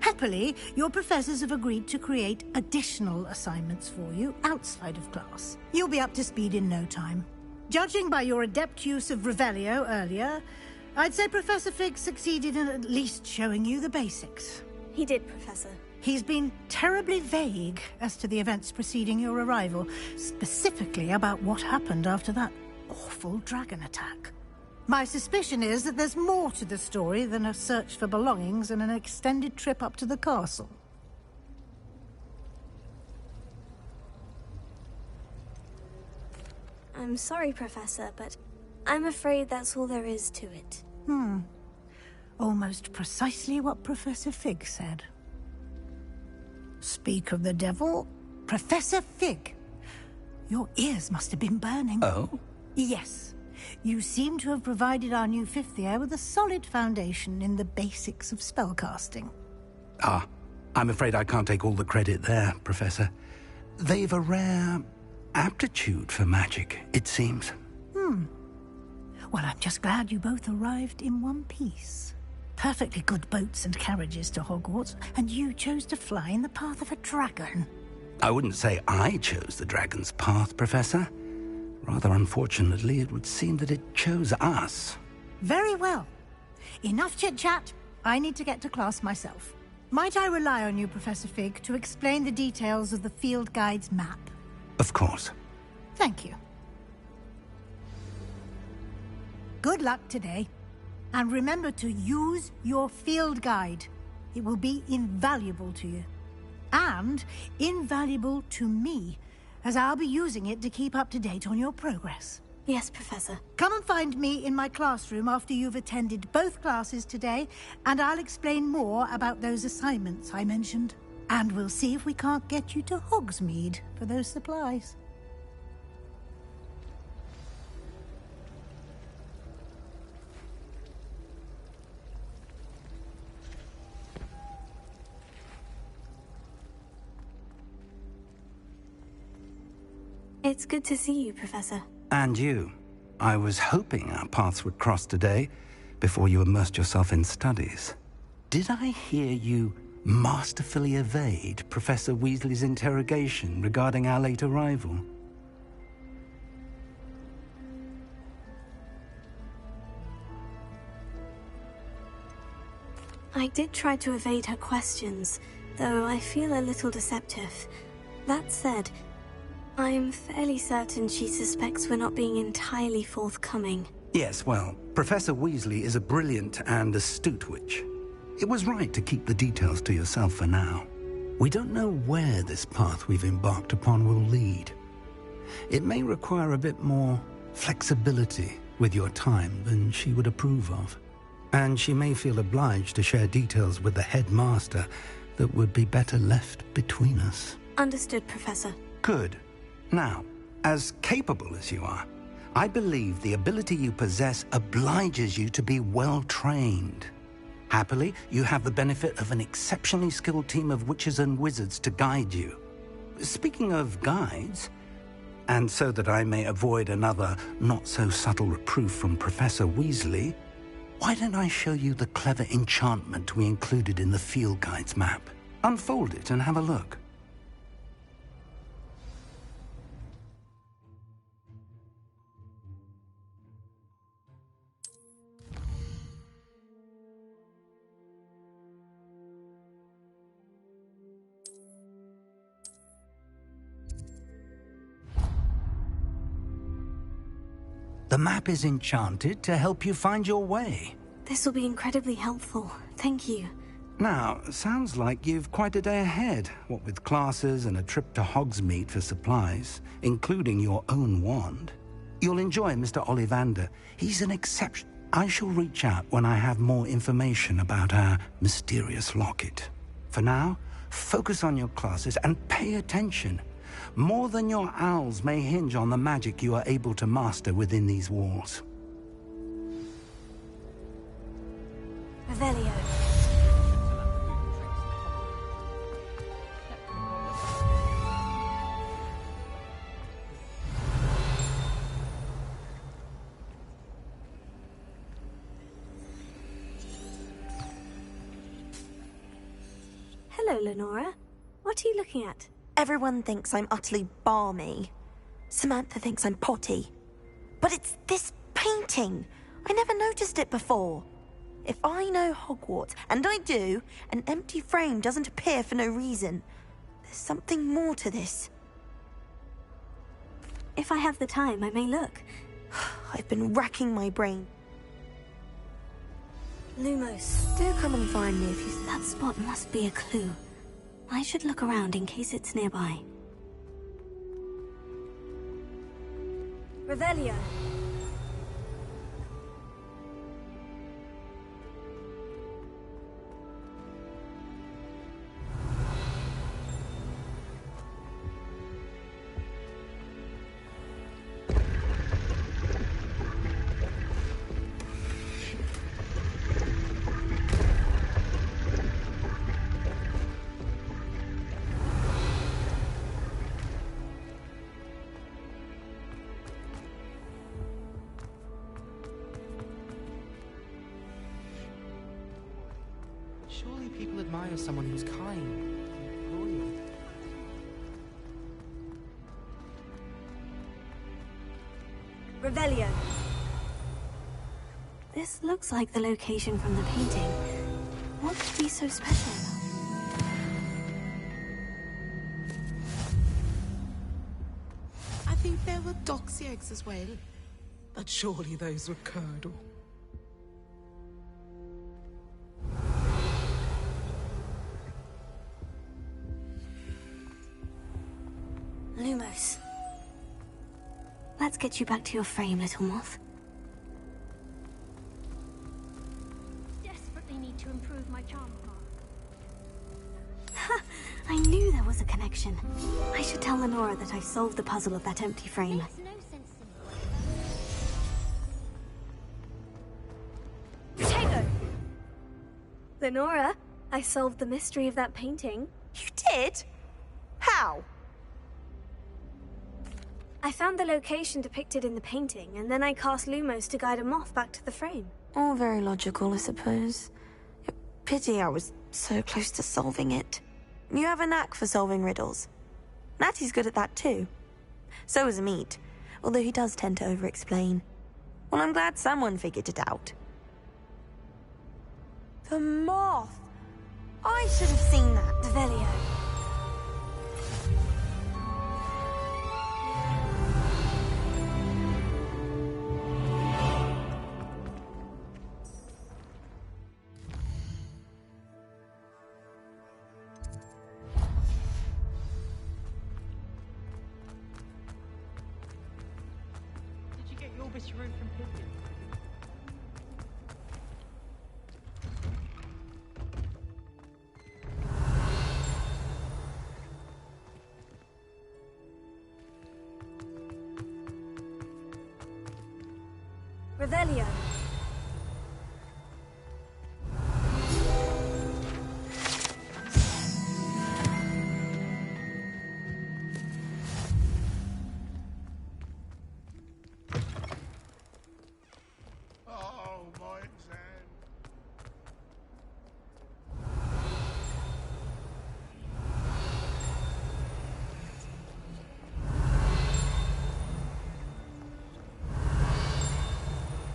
Happily, your professors have agreed to create additional assignments for you outside of class. You'll be up to speed in no time. Judging by your adept use of Revelio earlier, I'd say Professor Fig succeeded in at least showing you the basics. He did, Professor. He's been terribly vague as to the events preceding your arrival, specifically about what happened after that awful dragon attack. My suspicion is that there's more to the story than a search for belongings and an extended trip up to the castle. I'm sorry, Professor, but I'm afraid that's all there is to it. Almost precisely what Professor Fig said. Speak of the devil, Professor Fig. Your ears must have been burning. Oh? Yes. You seem to have provided our new fifth year with a solid foundation in the basics of spellcasting. Ah, I'm afraid I can't take all the credit there, Professor. They've a rare aptitude for magic, it seems. Well, I'm just glad you both arrived in one piece. Perfectly good boats and carriages to Hogwarts, and you chose to fly in the path of a dragon. I wouldn't say I chose the dragon's path, Professor. Rather unfortunately, it would seem that it chose us. Very well. Enough chit-chat. I need to get to class myself. Might I rely on you, Professor Fig, to explain the details of the field guide's map? Of course. Thank you. Good luck today. And remember to use your field guide. It will be invaluable to you. And invaluable to me, as I'll be using it to keep up to date on your progress. Yes, Professor. Come and find me in my classroom after you've attended both classes today, and I'll explain more about those assignments I mentioned. And we'll see if we can't get you to Hogsmeade for those supplies. It's good to see you, Professor. And you. I was hoping our paths would cross today, before you immersed yourself in studies. Did I hear you masterfully evade Professor Weasley's interrogation regarding our late arrival? I did try to evade her questions, though I feel a little deceptive. That said, I'm fairly certain she suspects we're not being entirely forthcoming. Yes, well, Professor Weasley is a brilliant and astute witch. It was right to keep the details to yourself for now. We don't know where this path we've embarked upon will lead. It may require a bit more flexibility with your time than she would approve of. And she may feel obliged to share details with the headmaster that would be better left between us. Understood, Professor. Good. Now, as capable as you are, I believe the ability you possess obliges you to be well-trained. Happily, you have the benefit of an exceptionally skilled team of witches and wizards to guide you. Speaking of guides, and so that I may avoid another not-so-subtle reproof from Professor Weasley, why don't I show you the clever enchantment we included in the field guide's map? Unfold it and have a look. The map is enchanted to help you find your way. This will be incredibly helpful. Thank you. Now, sounds like you've quite a day ahead, what with classes and a trip to Hogsmeade for supplies, including your own wand. You'll enjoy Mr. Ollivander. He's an exception. I shall reach out when I have more information about our mysterious locket. For now, focus on your classes and pay attention. More than your owls may hinge on the magic you are able to master within these walls. Revelio. Hello, Lenora. What are you looking at? Everyone thinks I'm utterly balmy. Samantha thinks I'm potty. But it's this painting. I never noticed it before. If I know Hogwarts, and I do, an empty frame doesn't appear for no reason. There's something more to this. If I have the time, I may look. I've been racking my brain. Lumos. Do come and find me if you... That spot must be a clue. I should look around in case it's nearby. Revelio. people admire someone who's kind, loyal. Revelio. This looks like the location from the painting. What could be so special about it? I think there were doxy eggs as well. But surely those were curdle. Lumos. Let's get you back to your frame, little moth. Desperately need to improve my charm part. Ha! I knew there was a connection. I should tell Lenora that I solved the puzzle of that empty frame. Makes no sense to me. Tango! Lenora, I solved the mystery of that painting. You did? How? I found the location depicted in the painting, and then I cast Lumos to guide a moth back to the frame. All very logical, I suppose. Pity I was so close to solving it. You have a knack for solving riddles. Natty's good at that too. So is Amit, although he does tend to over-explain. Well, I'm glad someone figured it out. The moth! I should have seen that. Develio. Revelio. Oh, my exam.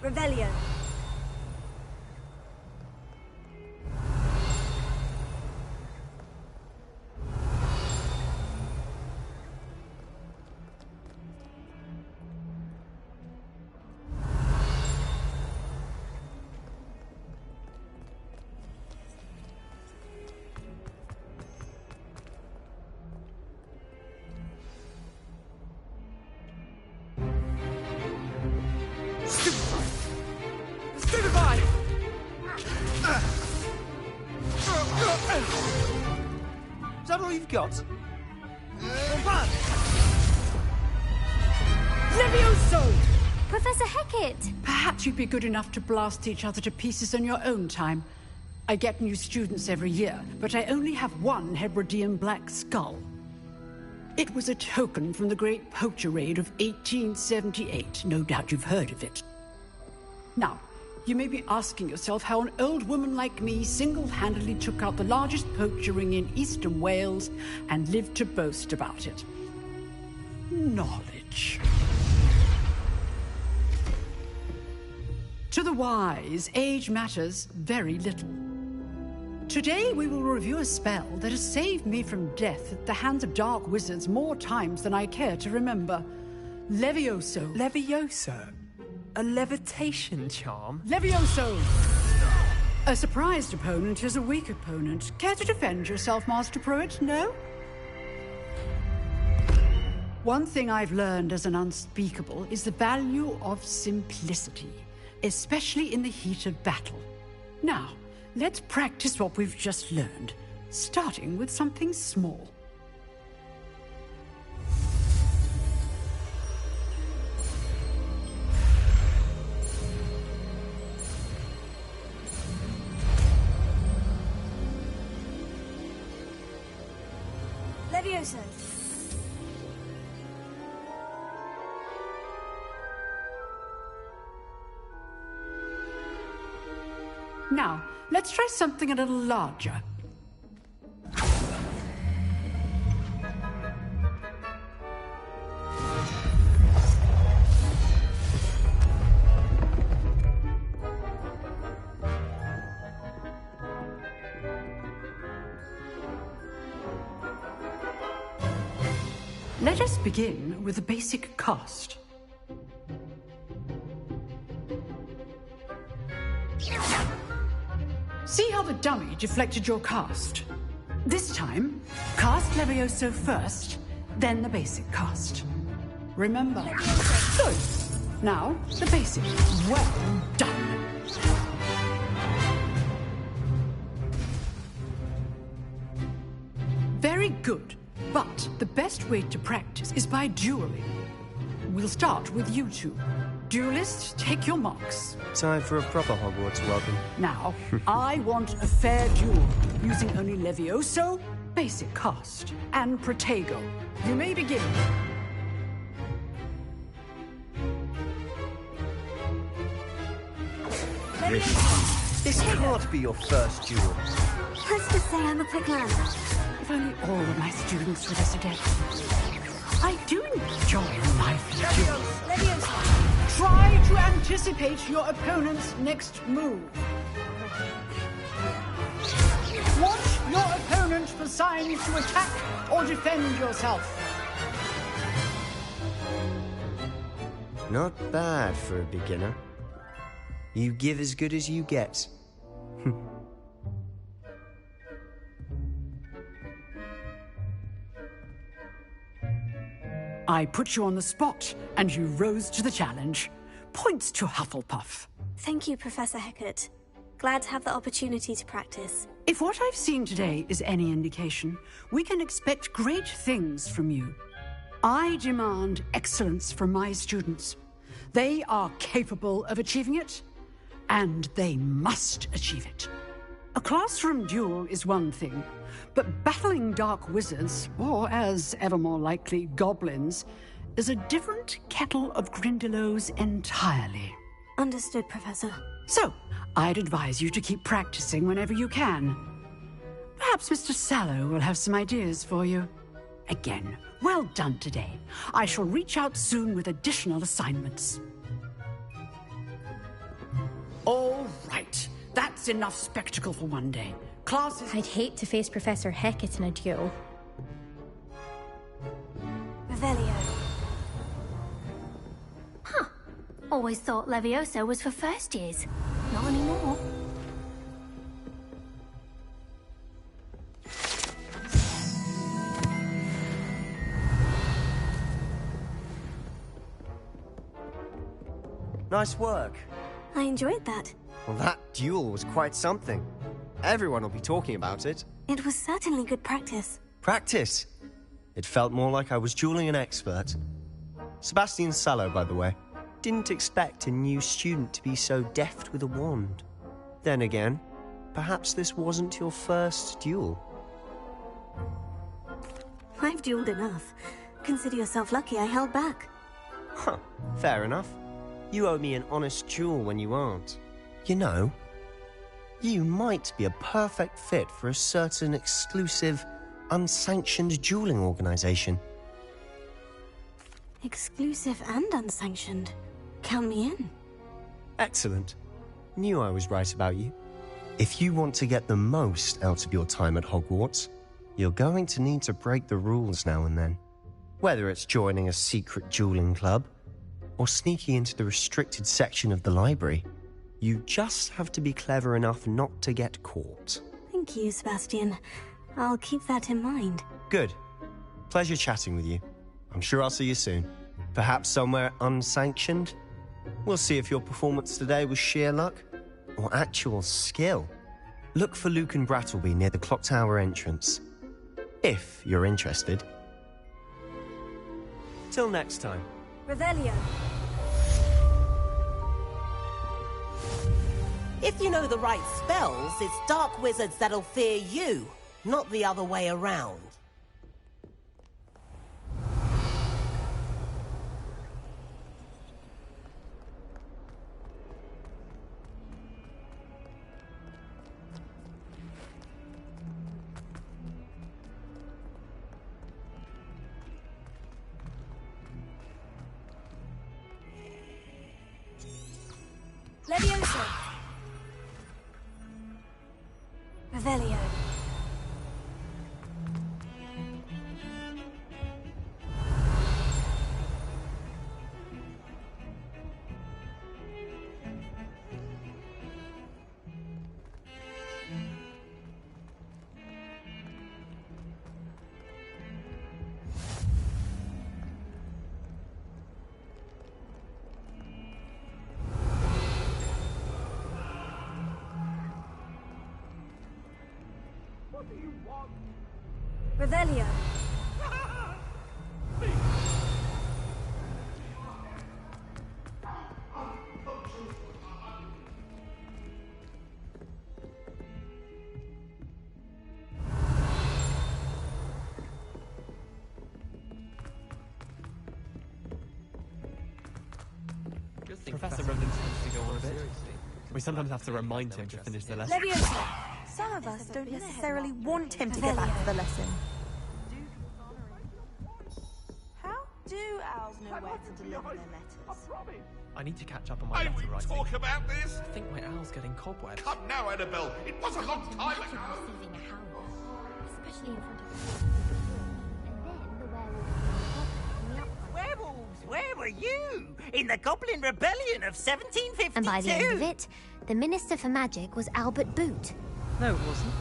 Revelio. Is that all you've got? Levioso! Professor Hecat! Perhaps you'd be good enough to blast each other to pieces in your own time. I get new students every year, but I only have one Hebridean black skull. It was a token from the Great Poacher Raid of 1878. No doubt you've heard of it. Now, you may be asking yourself how an old woman like me single-handedly took out the largest poacher ring in eastern Wales and lived to boast about it. Knowledge. To the wise, age matters very little. Today we will review a spell that has saved me from death at the hands of dark wizards more times than I care to remember. Levioso. Levioso? A levitation charm? Levioso! A surprised opponent is a weak opponent. Care to defend yourself, Master Pruitt? No? One thing I've learned as an unspeakable is the value of simplicity, especially in the heat of battle. Now, let's practice what we've just learned, starting with something small. Levioso. Now, let's try something a little larger. Let us begin with the basic cast. See how the dummy deflected your cast? This time, cast Levioso first, then the basic cast. Remember. Good. Now, the basic. Well done. Very good. But the best way to practice is by dueling. We'll start with you two. Duelists, take your marks. Time for a proper Hogwarts welcome. Now, I want a fair duel, using only Levioso, basic cast, and Protego. You may begin. This can't be your first duel. Let's just say I'm a quick learner. If only all of my students were this adept. I do enjoy life in duels. Try to anticipate your opponent's next move. Watch your opponent for signs to attack or defend yourself. Not bad for a beginner. You give as good as you get. I put you on the spot, and you rose to the challenge. Points to Hufflepuff. Thank you, Professor Hecat. Glad to have the opportunity to practice. If what I've seen today is any indication, we can expect great things from you. I demand excellence from my students. They are capable of achieving it, and they must achieve it. A classroom duel is one thing, but battling dark wizards, or as ever more likely, goblins, is a different kettle of Grindylows entirely. Understood, Professor. So, I'd advise you to keep practicing whenever you can. Perhaps Mr. Sallow will have some ideas for you. Again, well done today. I shall reach out soon with additional assignments. All right. That's enough spectacle for one day. Classes... I'd hate to face Professor Hecat in a duel. Revelio. Huh. Always thought Levioso was for first years. Not anymore. Nice work. I enjoyed that. Well, that duel was quite something. Everyone will be talking about it. It was certainly good practice. Practice? It felt more like I was dueling an expert. Sebastian Sallow, by the way. Didn't expect a new student to be so deft with a wand. Then again, perhaps this wasn't your first duel. I've dueled enough. Consider yourself lucky I held back. Huh, fair enough. You owe me an honest duel when you aren't. You know, you might be a perfect fit for a certain exclusive, unsanctioned dueling organization. Exclusive and unsanctioned. Count me in. Excellent. Knew I was right about you. If you want to get the most out of your time at Hogwarts, you're going to need to break the rules now and then. Whether it's joining a secret dueling club, or sneaking into the restricted section of the library, you just have to be clever enough not to get caught. Thank you, Sebastian. I'll keep that in mind. Good. Pleasure chatting with you. I'm sure I'll see you soon. Perhaps somewhere unsanctioned? We'll see if your performance today was sheer luck or actual skill. Look for Luke and Brattleby near the clock tower entrance. If you're interested. Till next time. Revelio. If you know the right spells, it's dark wizards that'll fear you, not the other way around. Levioso. Revelio. Revelio. Professor Ronan tends to go on a bit. We sometimes have to remind him to finish the lesson. Leviosa! Some of us don't necessarily want him to get back to the lesson. How do owls know where to deliver their letters? I need to catch up on my letter writing. Talk about this? I think my owl's getting cobwebs. Come now, Annabelle. It was a long time ago. Receiving a howler, especially in front of the and then the Werewolves, where were you? In the Goblin Rebellion of 1752? And by the end of it, the Minister for Magic was Albert Boot. No, it wasn't.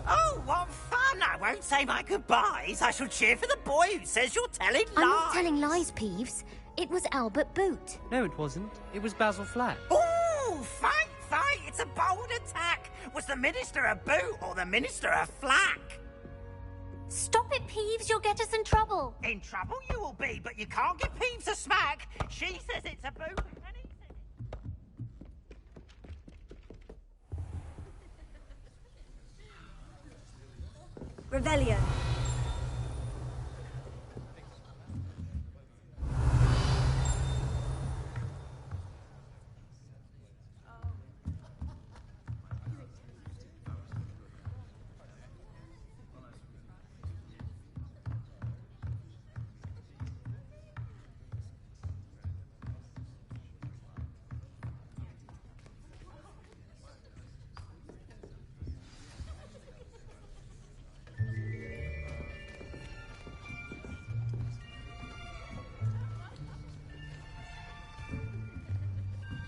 Oh, what fun! I won't say my goodbyes. I shall cheer for the boy who says you're telling lies. I'm not telling lies, Peeves. It was Albert Boot. No, it wasn't. It was Basil Flack. Ooh, fight! It's a bold attack. Was the Minister a Boot or the Minister a Flack? Stop it, Peeves. You'll get us in trouble. In trouble you will be, but you can't give Peeves a smack. She says it's a Boot, and he says... Revelio.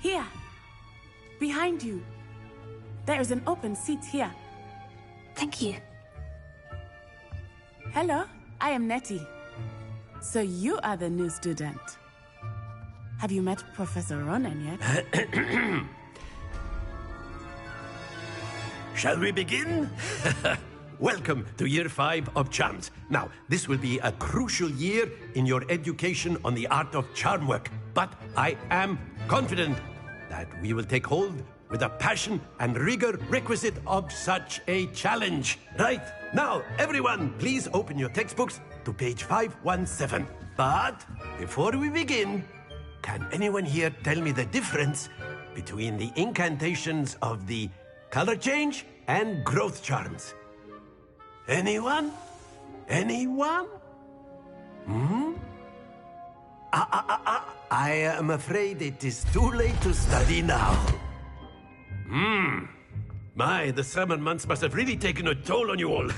Here, behind you. There is an open seat here. Thank you. Hello, I am Nettie. So you are the new student. Have you met Professor Ronan yet? Shall we begin? Welcome to Year 5 of Charms. Now, this will be a crucial year in your education on the art of charm work, but I am confident that we will take hold with the passion and rigor requisite of such a challenge. Right, now, everyone, please open your textbooks to page 517. But before we begin, can anyone here tell me the difference between the incantations of the color change and growth charms? Anyone? Anyone? I am afraid it is too late to study now. My, the summer months must have really taken a toll on you all.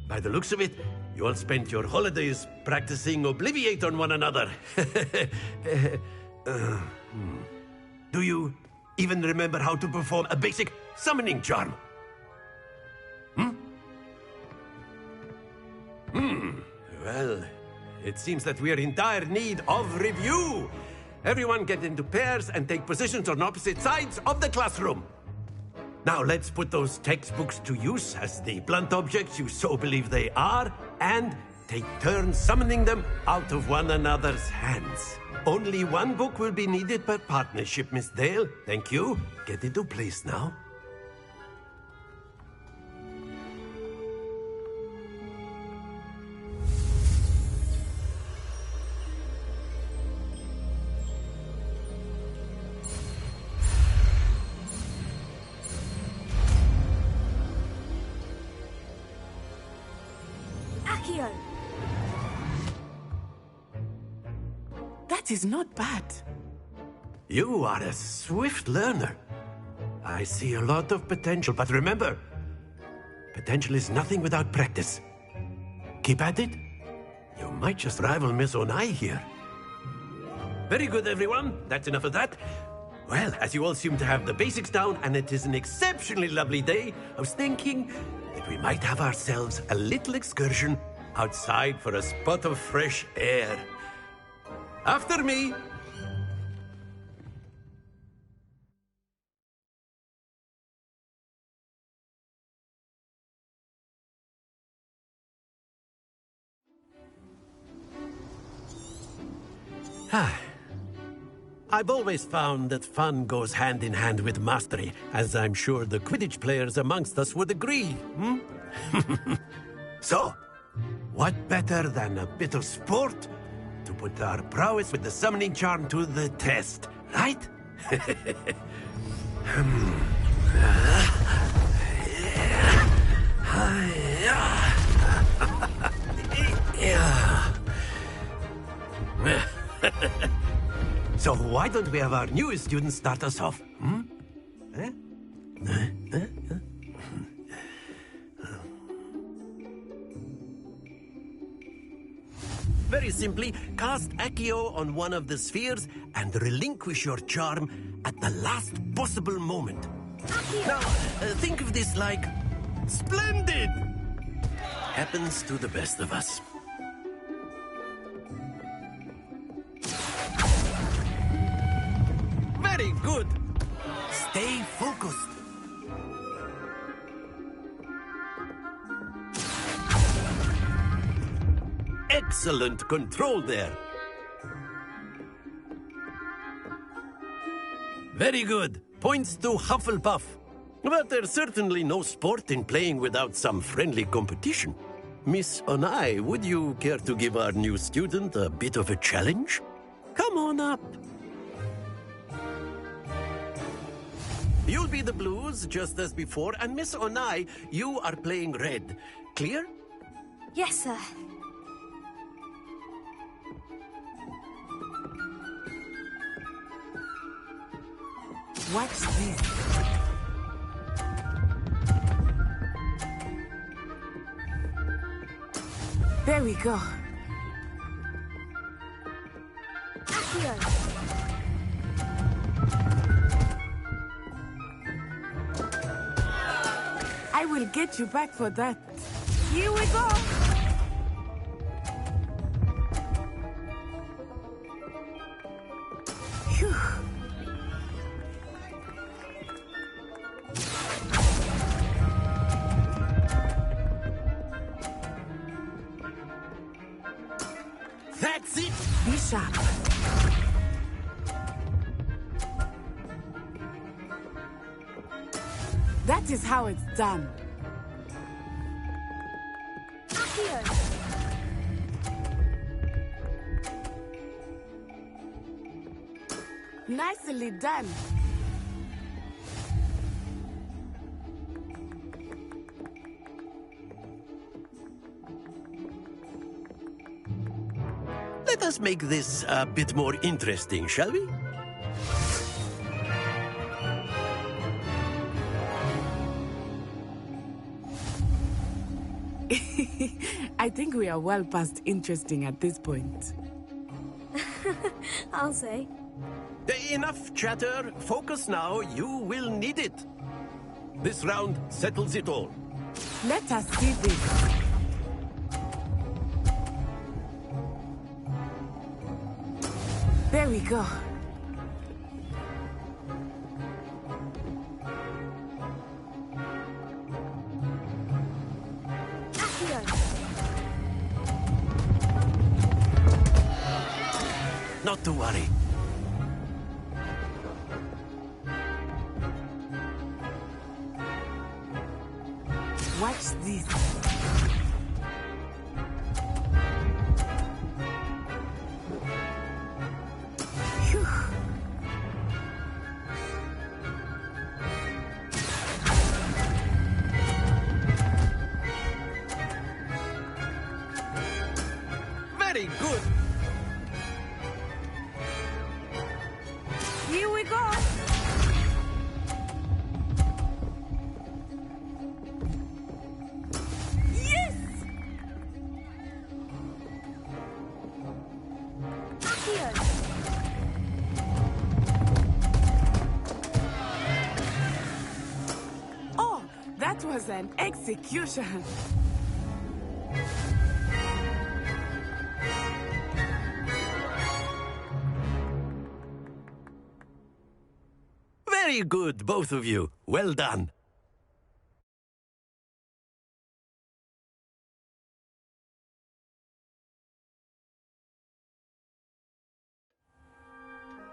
By the looks of it, you all spent your holidays practicing Obliviate on one another. Do you even remember how to perform a basic summoning charm? Well, it seems that we are in dire need of review. Everyone get into pairs and take positions on opposite sides of the classroom. Now let's put those textbooks to use as the blunt objects you so believe they are, and take turns summoning them out of one another's hands. Only one book will be needed per partnership, Miss Dale. Thank you. Get into place now. That is not bad. You are a swift learner. I see a lot of potential, but remember, potential is nothing without practice. Keep at it. You might just rival Miss Onai here. Very good, everyone. That's enough of that. Well, as you all seem to have the basics down, and it is an exceptionally lovely day, I was thinking that we might have ourselves a little excursion outside for a spot of fresh air. After me! I've always found that fun goes hand in hand with mastery, as I'm sure the Quidditch players amongst us would agree, hmm? So, what better than a bit of sport to put our prowess with the summoning charm to the test, right? So why don't we have our newest student start us off? Hmm? Eh? Very simply, cast Accio on one of the spheres and relinquish your charm at the last possible moment. Now, think of this like splendid! Happens to the best of us. Very good. Stay focused. Excellent control there. Very good. Points to Hufflepuff. But there's certainly no sport in playing without some friendly competition. Miss Onai, would you care to give our new student a bit of a challenge? Come on up. You'll be the blues, just as before, and Miss Onai, you are playing red. Clear? Yes, sir. Watch this. There we go. Accio. I will get you back for that. Here we go. Phew. That's it! Be sharp. That is how it's done. Accio. Nicely done. Let us make this a bit more interesting, shall we? I think we are well past interesting at this point. I'll say. Enough chatter. Focus now. You will need it. This round settles it all. Let us see this. There we go. Not to worry. Watch this. Phew. Very good. Here we go. Yes! Oh, that was an execution. Very good, both of you. Well done.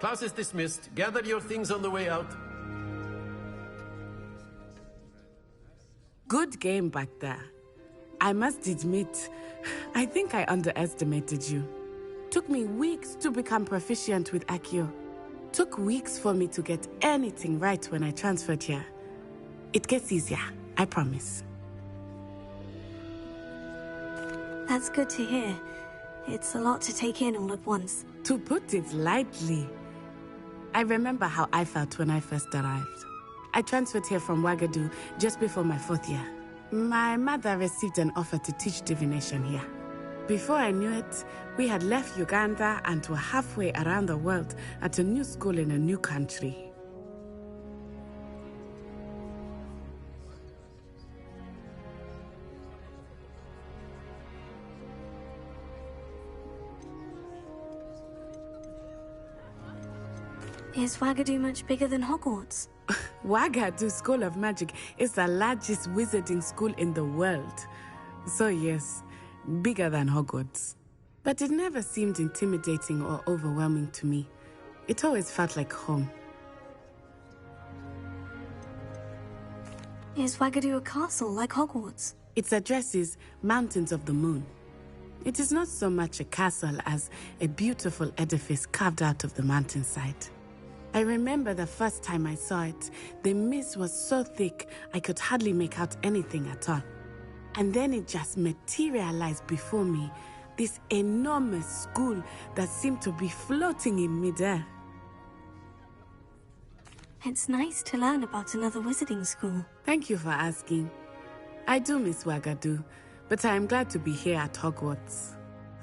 Class is dismissed. Gather your things on the way out. Good game back there. I must admit, I think I underestimated you. Took me weeks to become proficient with Accio. Took weeks for me to get anything right when I transferred here. It gets easier, I promise. That's good to hear. It's a lot to take in all at once. To put it lightly, I remember how I felt when I first arrived. I transferred here from Wagadu just before my 4th year. My mother received an offer to teach divination here. Before I knew it, we had left Uganda and were halfway around the world at a new school in a new country. Is Wagadu much bigger than Hogwarts? Wagadu School of Magic is the largest wizarding school in the world. So yes, bigger than Hogwarts. But it never seemed intimidating or overwhelming to me. It always felt like home. Is Wagadu a castle like Hogwarts? Its address is Mountains of the Moon. It is not so much a castle as a beautiful edifice carved out of the mountainside. I remember the first time I saw it, the mist was so thick I could hardly make out anything at all. And then it just materialized before me, this enormous school that seemed to be floating in midair. It's nice to learn about another wizarding school. Thank you for asking. I do miss Wagadu, but I am glad to be here at Hogwarts.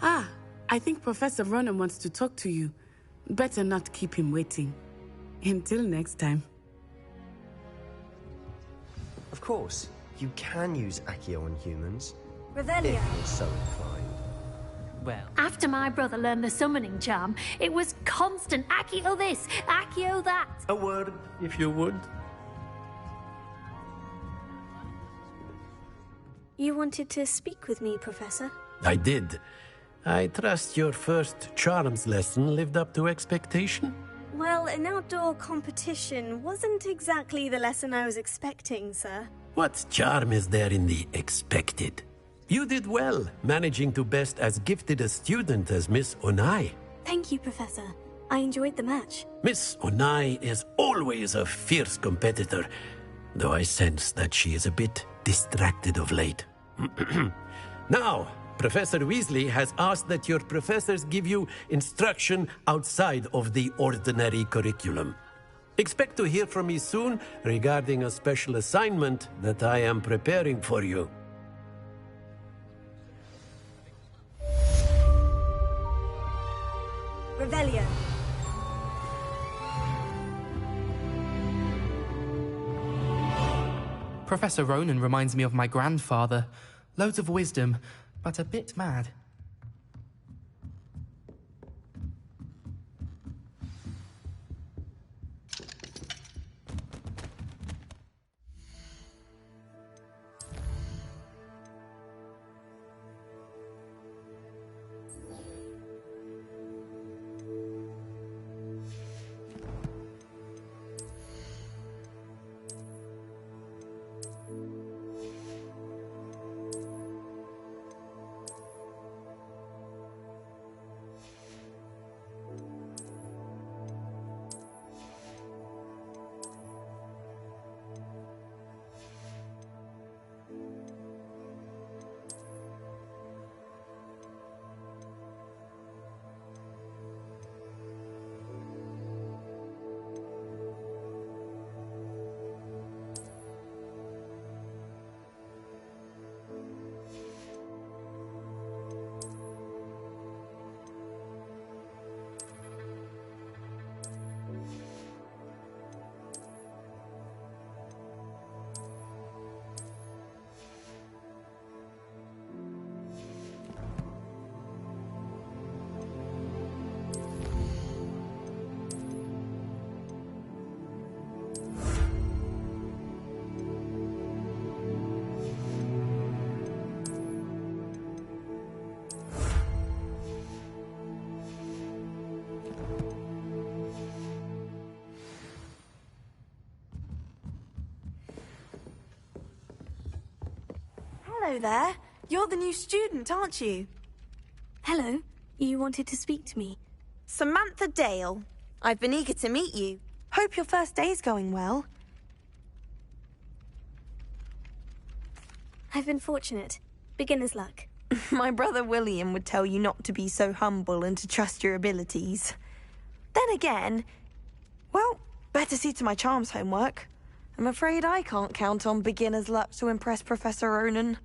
Ah, I think Professor Ronan wants to talk to you. Better not keep him waiting. Until next time. Of course, you can use Accio on humans. Revelio. If you're so inclined. Well. After my brother learned the summoning charm, it was constant Accio this, Accio that. A word, if you would. You wanted to speak with me, Professor? I did. I trust your first charms lesson lived up to expectation? Well, an outdoor competition wasn't exactly the lesson I was expecting, sir. What charm is there in the expected? You did well, managing to best as gifted a student as Miss Onai. Thank you, Professor. I enjoyed the match. Miss Onai is always a fierce competitor, though I sense that she is a bit distracted of late. Now, Professor Weasley has asked that your professors give you instruction outside of the ordinary curriculum. Expect to hear from me soon regarding a special assignment that I am preparing for you. Revelio. Professor Ronan reminds me of my grandfather. Loads of wisdom, but a bit mad. Hello there. You're the new student, aren't you? Hello. You wanted to speak to me? Samantha Dale. I've been eager to meet you. Hope your first day's going well. I've been fortunate. Beginner's luck. My brother William would tell you not to be so humble and to trust your abilities. Then again, well, better see to my charms homework. I'm afraid I can't count on beginner's luck to impress Professor Ronan.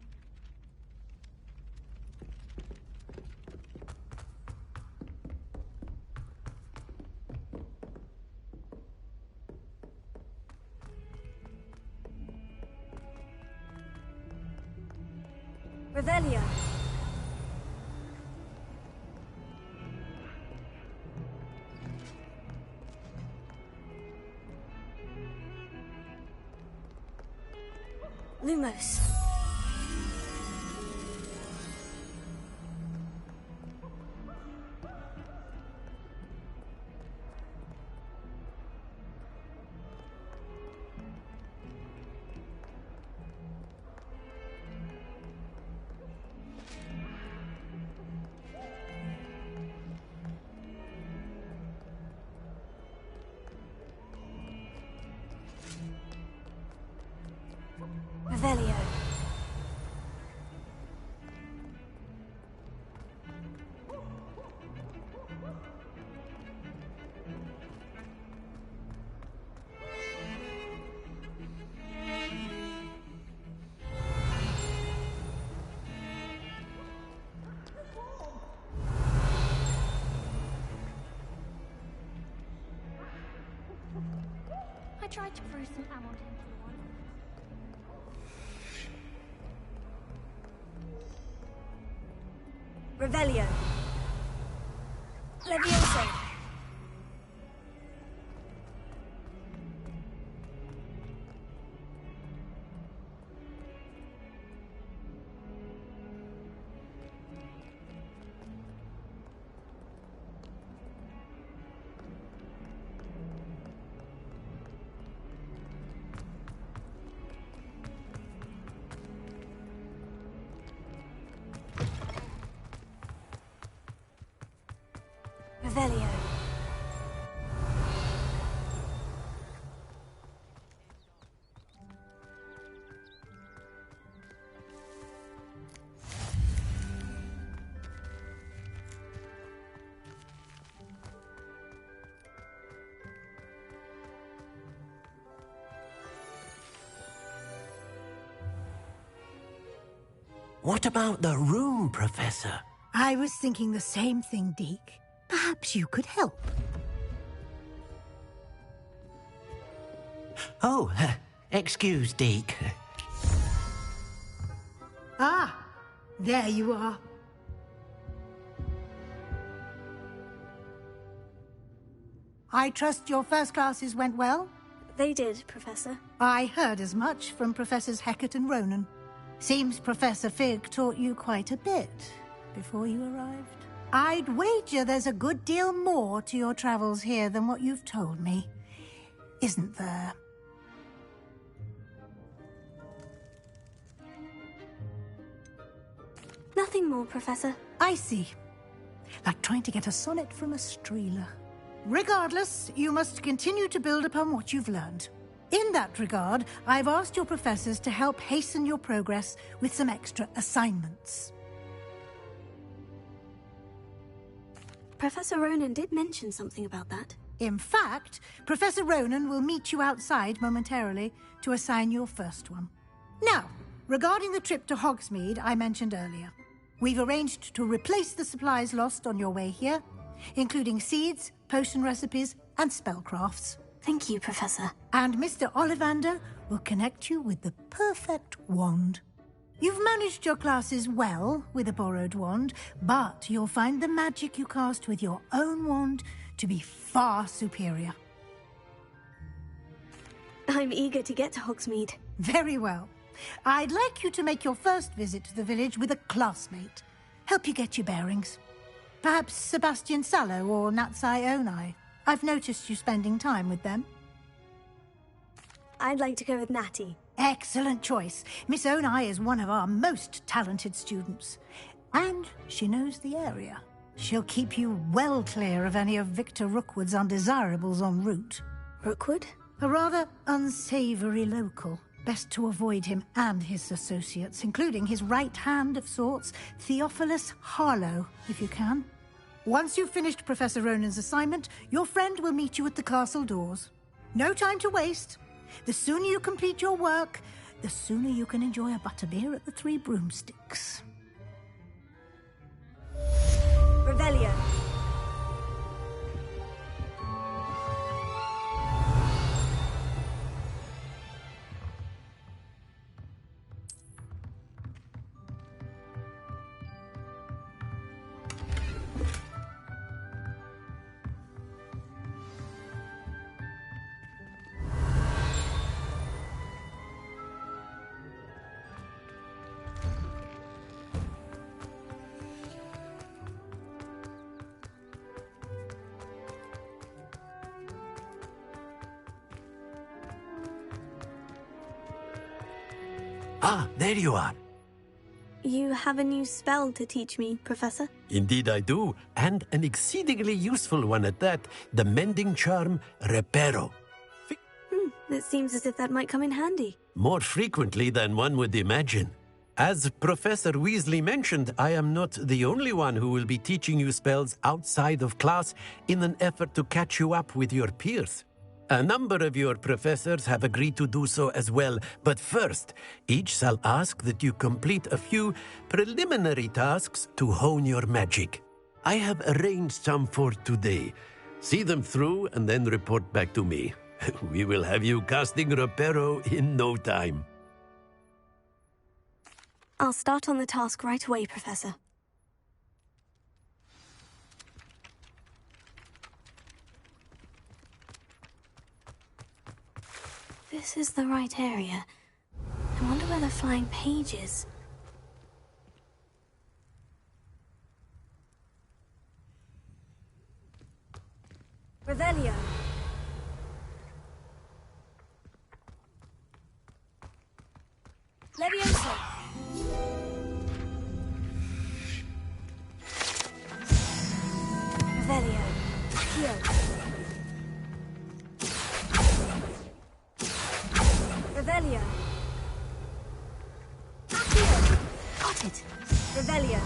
Revelio. Lumos. Revelio. I tried to brew some ammo into the one. Revelio. Levioso. Revelio. What about the room, Professor? I was thinking the same thing, Deke. Perhaps you could help. Oh, excuse, Deke. Ah, there you are. I trust your first classes went well? They did, Professor. I heard as much from Professors Hecat and Ronan. Seems Professor Fig taught you quite a bit before you arrived. I'd wager there's a good deal more to your travels here than what you've told me. Isn't there? Nothing more, Professor. I see. Like trying to get a sonnet from a streeler. Regardless, you must continue to build upon what you've learned. In that regard, I've asked your professors to help hasten your progress with some extra assignments. Professor Ronan did mention something about that. In fact, Professor Ronan will meet you outside momentarily to assign your first one. Now, regarding the trip to Hogsmeade I mentioned earlier, we've arranged to replace the supplies lost on your way here, including seeds, potion recipes, and spellcrafts. Thank you, Professor. And Mr. Ollivander will connect you with the perfect wand. You've managed your classes well with a borrowed wand, but you'll find the magic you cast with your own wand to be far superior. I'm eager to get to Hogsmeade. Very well. I'd like you to make your first visit to the village with a classmate. Help you get your bearings. Perhaps Sebastian Sallow or Natsai Onai. I've noticed you spending time with them. I'd like to go with Natty. Excellent choice. Miss Onai is one of our most talented students. And she knows the area. She'll keep you well clear of any of Victor Rookwood's undesirables en route. Rookwood? A rather unsavory local. Best to avoid him and his associates, including his right hand of sorts, Theophilus Harlow, if you can. Once you've finished Professor Ronan's assignment, your friend will meet you at the castle doors. No time to waste. The sooner you complete your work, the sooner you can enjoy a butterbeer at the Three Broomsticks. Revelio. Ah, there you are. You have a new spell to teach me, Professor? Indeed I do, and an exceedingly useful one at that, the mending charm Reparo. It seems as if that might come in handy. More frequently than one would imagine. As Professor Weasley mentioned, I am not the only one who will be teaching you spells outside of class in an effort to catch you up with your peers. A number of your professors have agreed to do so as well, but first, each shall ask that you complete a few preliminary tasks to hone your magic. I have arranged some for today. See them through and then report back to me. We will have you casting Reparo in no time. I'll start on the task right away, Professor. This is the right area. I wonder where the flying page is. Revelio. Leviosa. Revelio. Heal. Revelio. Accio. Got it. Revelio.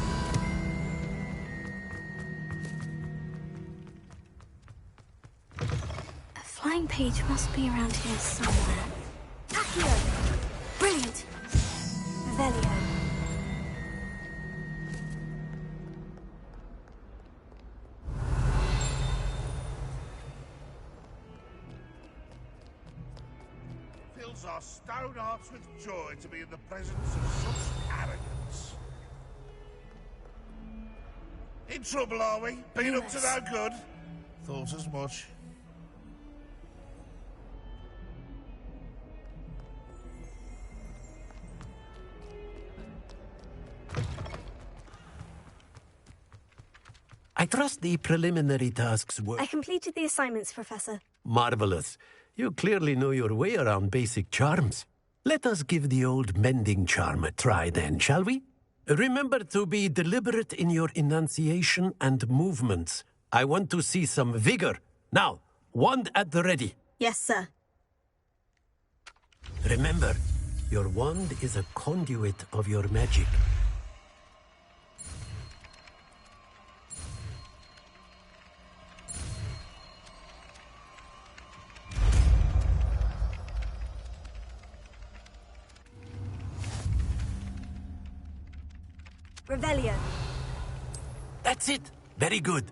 A flying page must be around here somewhere. Accio. Brilliant. Revelio. Fills our stone hearts with joy to be in the presence of such arrogance. In trouble, are we? Been up to no good? Thought as much. I trust the preliminary tasks were... I completed the assignments, Professor. Marvelous. You clearly know your way around basic charms. Let us give the old mending charm a try then, shall we? Remember to be deliberate in your enunciation and movements. I want to see some vigor. Now, wand at the ready. Yes, sir. Remember, your wand is a conduit of your magic. Revelio. That's it. Very good.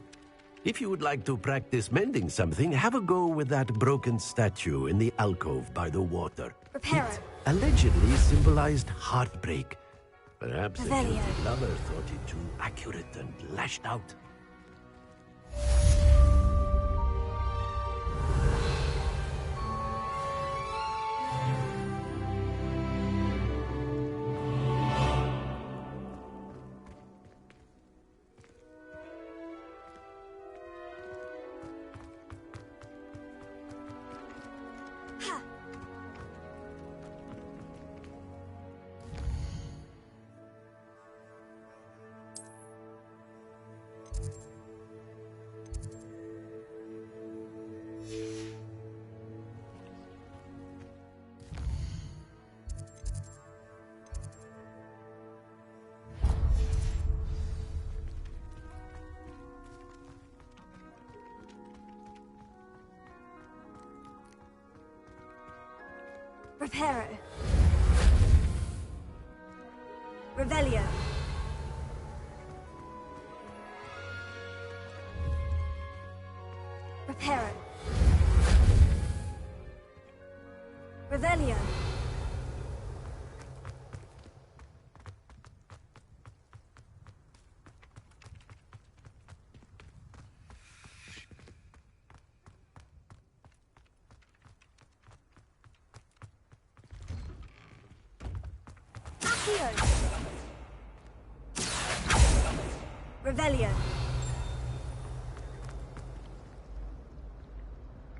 If you would like to practice mending something, have a go with that broken statue in the alcove by the water. Reparo. It allegedly symbolized heartbreak. Perhaps the Revelio. guilty lover thought it too accurate and lashed out. Reparo. Revelio. Reparo. Revelio. Accio. Revelio.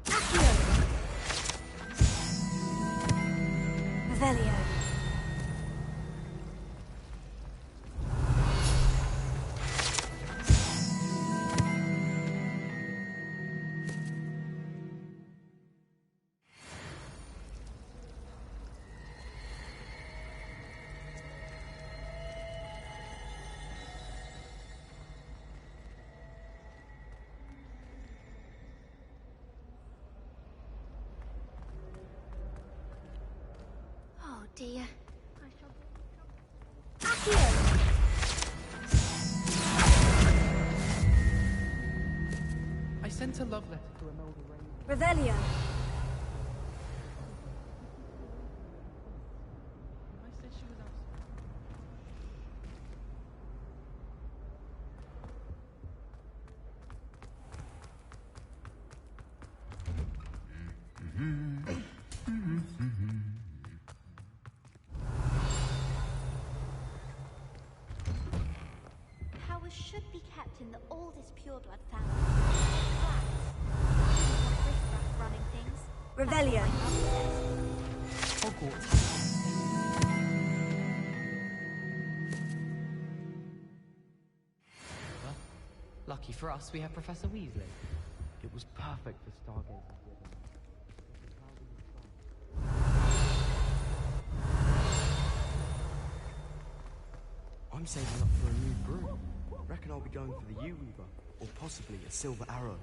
Accio. Revelio. Oh dear. Accio. I sent a love letter to Imelda Rain. Revelio. I said she was outside. Powers should be kept in the oldest pureblood family. Riff-raff running things. Revelio. Hogwarts. Lucky for us, we have Professor Weasley. It was perfect for stargazing. I'm saving up for a new broom. Reckon I'll be going for the U-Weaver, or possibly a silver arrow.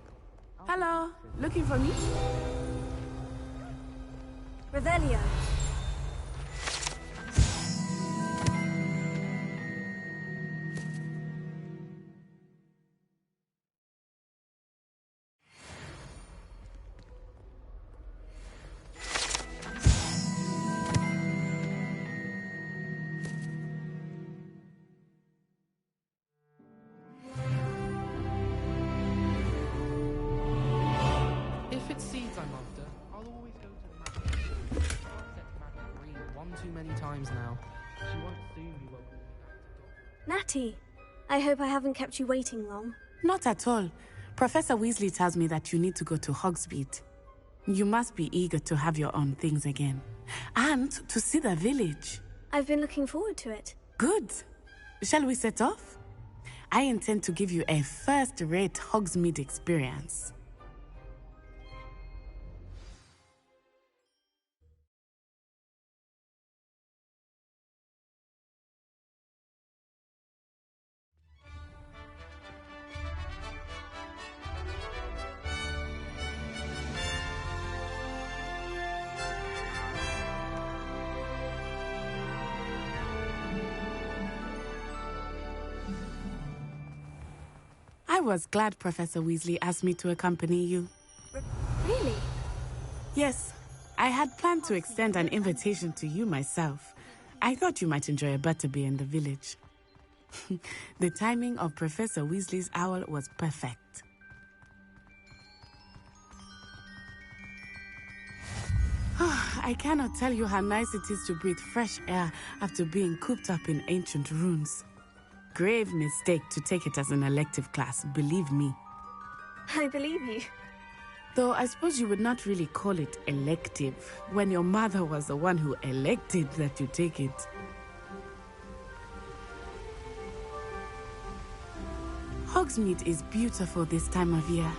Hello, looking for me? Revelio. If it's seeds I'm after, I'll always go to the magic. I've set Magic Green one too many times now. She won't soon be welcoming me back to Natty, I hope I haven't kept you waiting long. Not at all. Professor Weasley tells me that you need to go to Hogsmeade. You must be eager to have your own things again. And to see the village. I've been looking forward to it. Good. Shall we set off? I intend to give you a first-rate Hogsmeade experience. I was glad Professor Weasley asked me to accompany you. Really? Yes, I had planned to extend an invitation to you myself. I thought you might enjoy a butterbeer in the village. The timing of Professor Weasley's owl was perfect. I cannot tell you how nice it is to breathe fresh air after being cooped up in ancient ruins. Grave mistake to take it as an elective class, believe me. I believe you. Though I suppose you would not really call it elective when your mother was the one who elected that you take it. Hogsmeade is beautiful this time of year.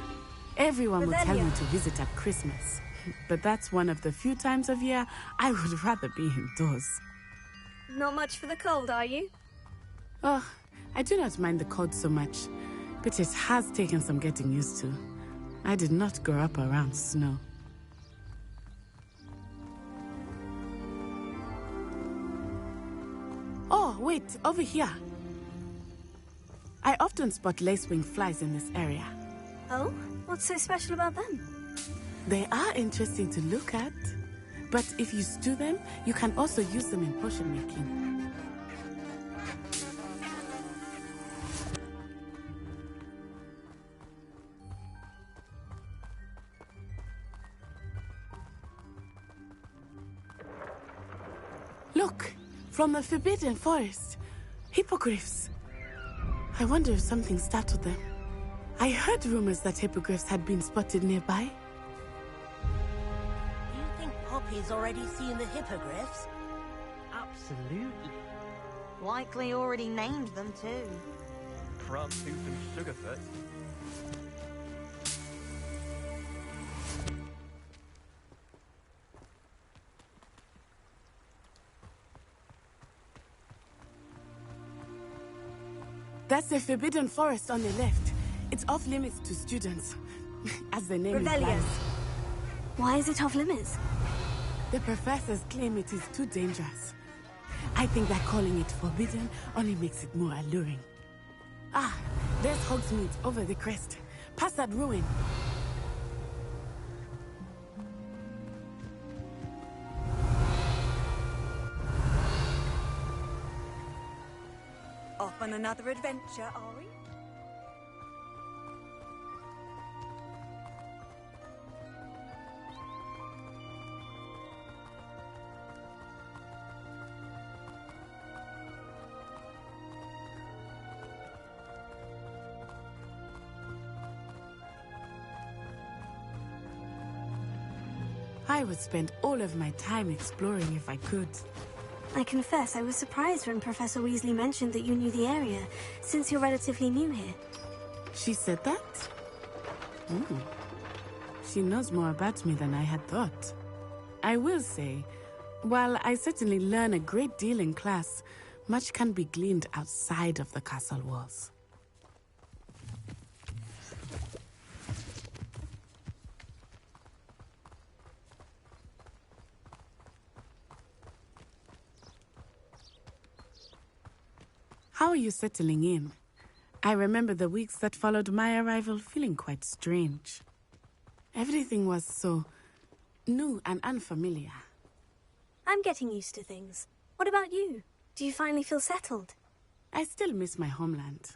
Everyone will tell you to visit at Christmas. But that's one of the few times of year I would rather be indoors. Not much for the cold, are you? Oh, I do not mind the cold so much, but it has taken some getting used to. I did not grow up around snow. Oh, wait, over here. I often spot lacewing flies in this area. Oh? What's so special about them? They are interesting to look at. But if you stew them, you can also use them in potion making. Look, from the Forbidden Forest. Hippogriffs. I wonder if something startled them. I heard rumors that hippogriffs had been spotted nearby. Do you think Poppy's already seen the hippogriffs? Absolutely. Likely already named them too. Prunttooth and Sugarfoot. That's the Forbidden Forest on the left. It's off limits to students, as the name implies. Why is it off limits? The professors claim it is too dangerous. I think that calling it forbidden only makes it more alluring. Ah, there's Hogsmeade over the crest. Past that ruin. Off on another adventure, are we? I would spend all of my time exploring if I could. I confess I was surprised when Professor Weasley mentioned that you knew the area, since you're relatively new here. She said that? She knows more about me than I had thought. I will say, while I certainly learn a great deal in class, much can be gleaned outside of the castle walls. How are you settling in? I remember the weeks that followed my arrival feeling quite strange. Everything was so new and unfamiliar. I'm getting used to things. What about you? Do you finally feel settled? I still miss my homeland,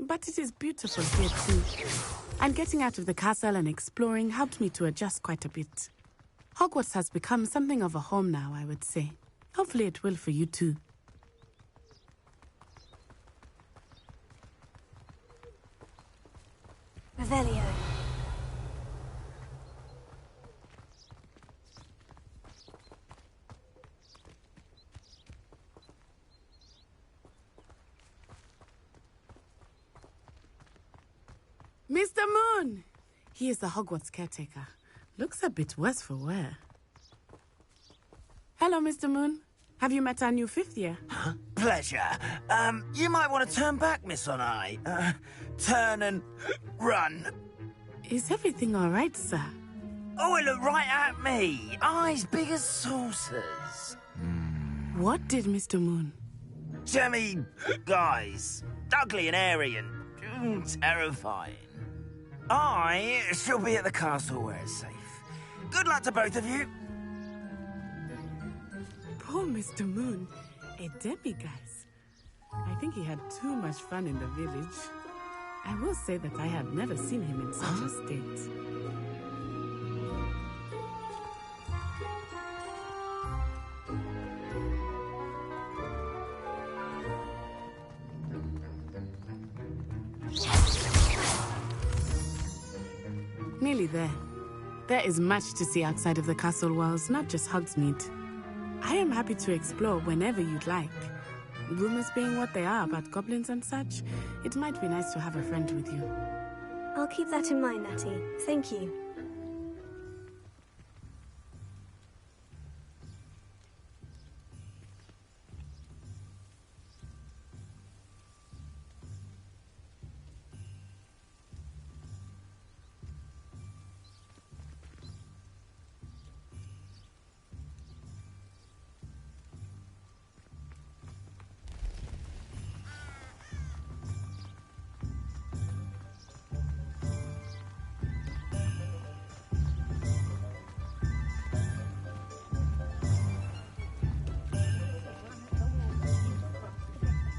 but it is beautiful here too. And getting out of the castle and exploring helped me to adjust quite a bit. Hogwarts has become something of a home now, I would say. Hopefully it will for you too. Revelio. Mr. Moon! He is the Hogwarts caretaker. Looks a bit worse for wear. Hello, Mr. Moon. Have you met our new fifth year? Pleasure. You might want to turn back, Miss On-Eye. Turn and run. Is everything all right, sir? Oh, it looked right at me. Eyes big as saucers. What did Mr. Moon? Jemmy guys. Ugly and airy and terrifying. I shall be at the castle where it's safe. Good luck to both of you. Poor Mr. Moon. A demiguise. I think he had too much fun in the village. I will say that I have never seen him in such a state. Nearly there. There is much to see outside of the castle walls, not just Hogsmeade. I am happy to explore whenever you'd like. Rumors being what they are about goblins and such, it might be nice to have a friend with you. I'll keep that in mind, Natty. Thank you.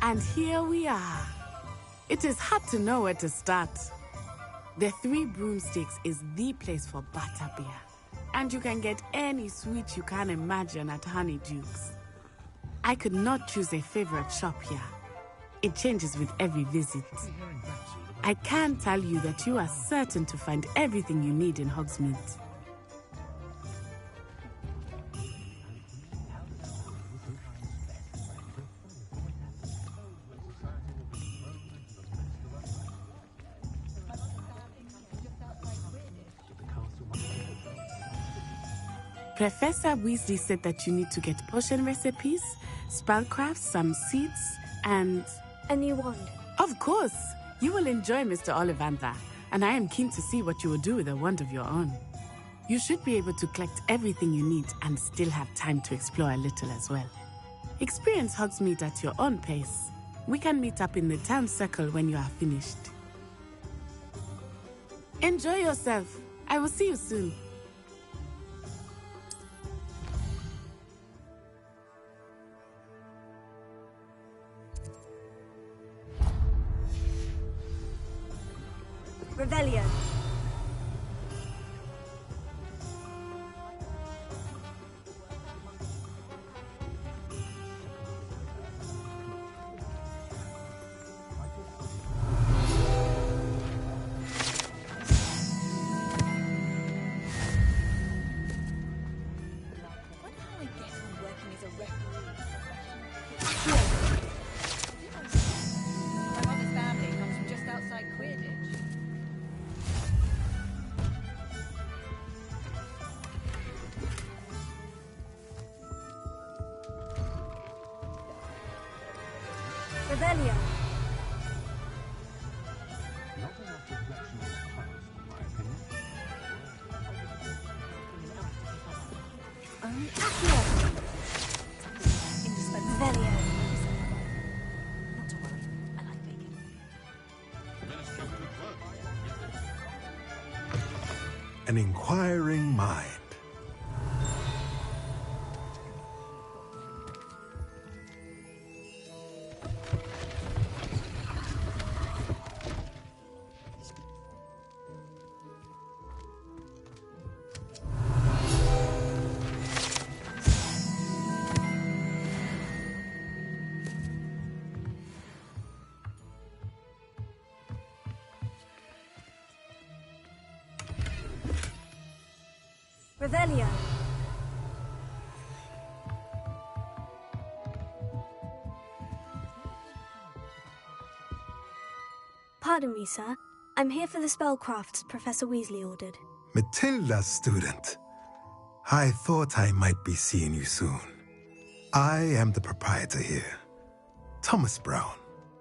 And here we are. It is hard to know where to start. The Three Broomsticks is the place for butterbeer. And you can get any sweet you can imagine at Honeydukes. I could not choose a favorite shop here. It changes with every visit. I can tell you that you are certain to find everything you need in Hogsmeade. Professor Weasley said that you need to get potion recipes, spellcrafts, some seeds, and... a new wand. Of course! You will enjoy Mr. Ollivander, and I am keen to see what you will do with a wand of your own. You should be able to collect everything you need and still have time to explore a little as well. Experience Hogsmeade at your own pace. We can meet up in the town circle when you are finished. Enjoy yourself. I will see you soon. Revelio. Revelio. An inquiring mind. Revelio. Pardon me, sir. I'm here for the spellcrafts Professor Weasley ordered. Matilda's student. I thought I might be seeing you soon. I am the proprietor here, Thomas Brown.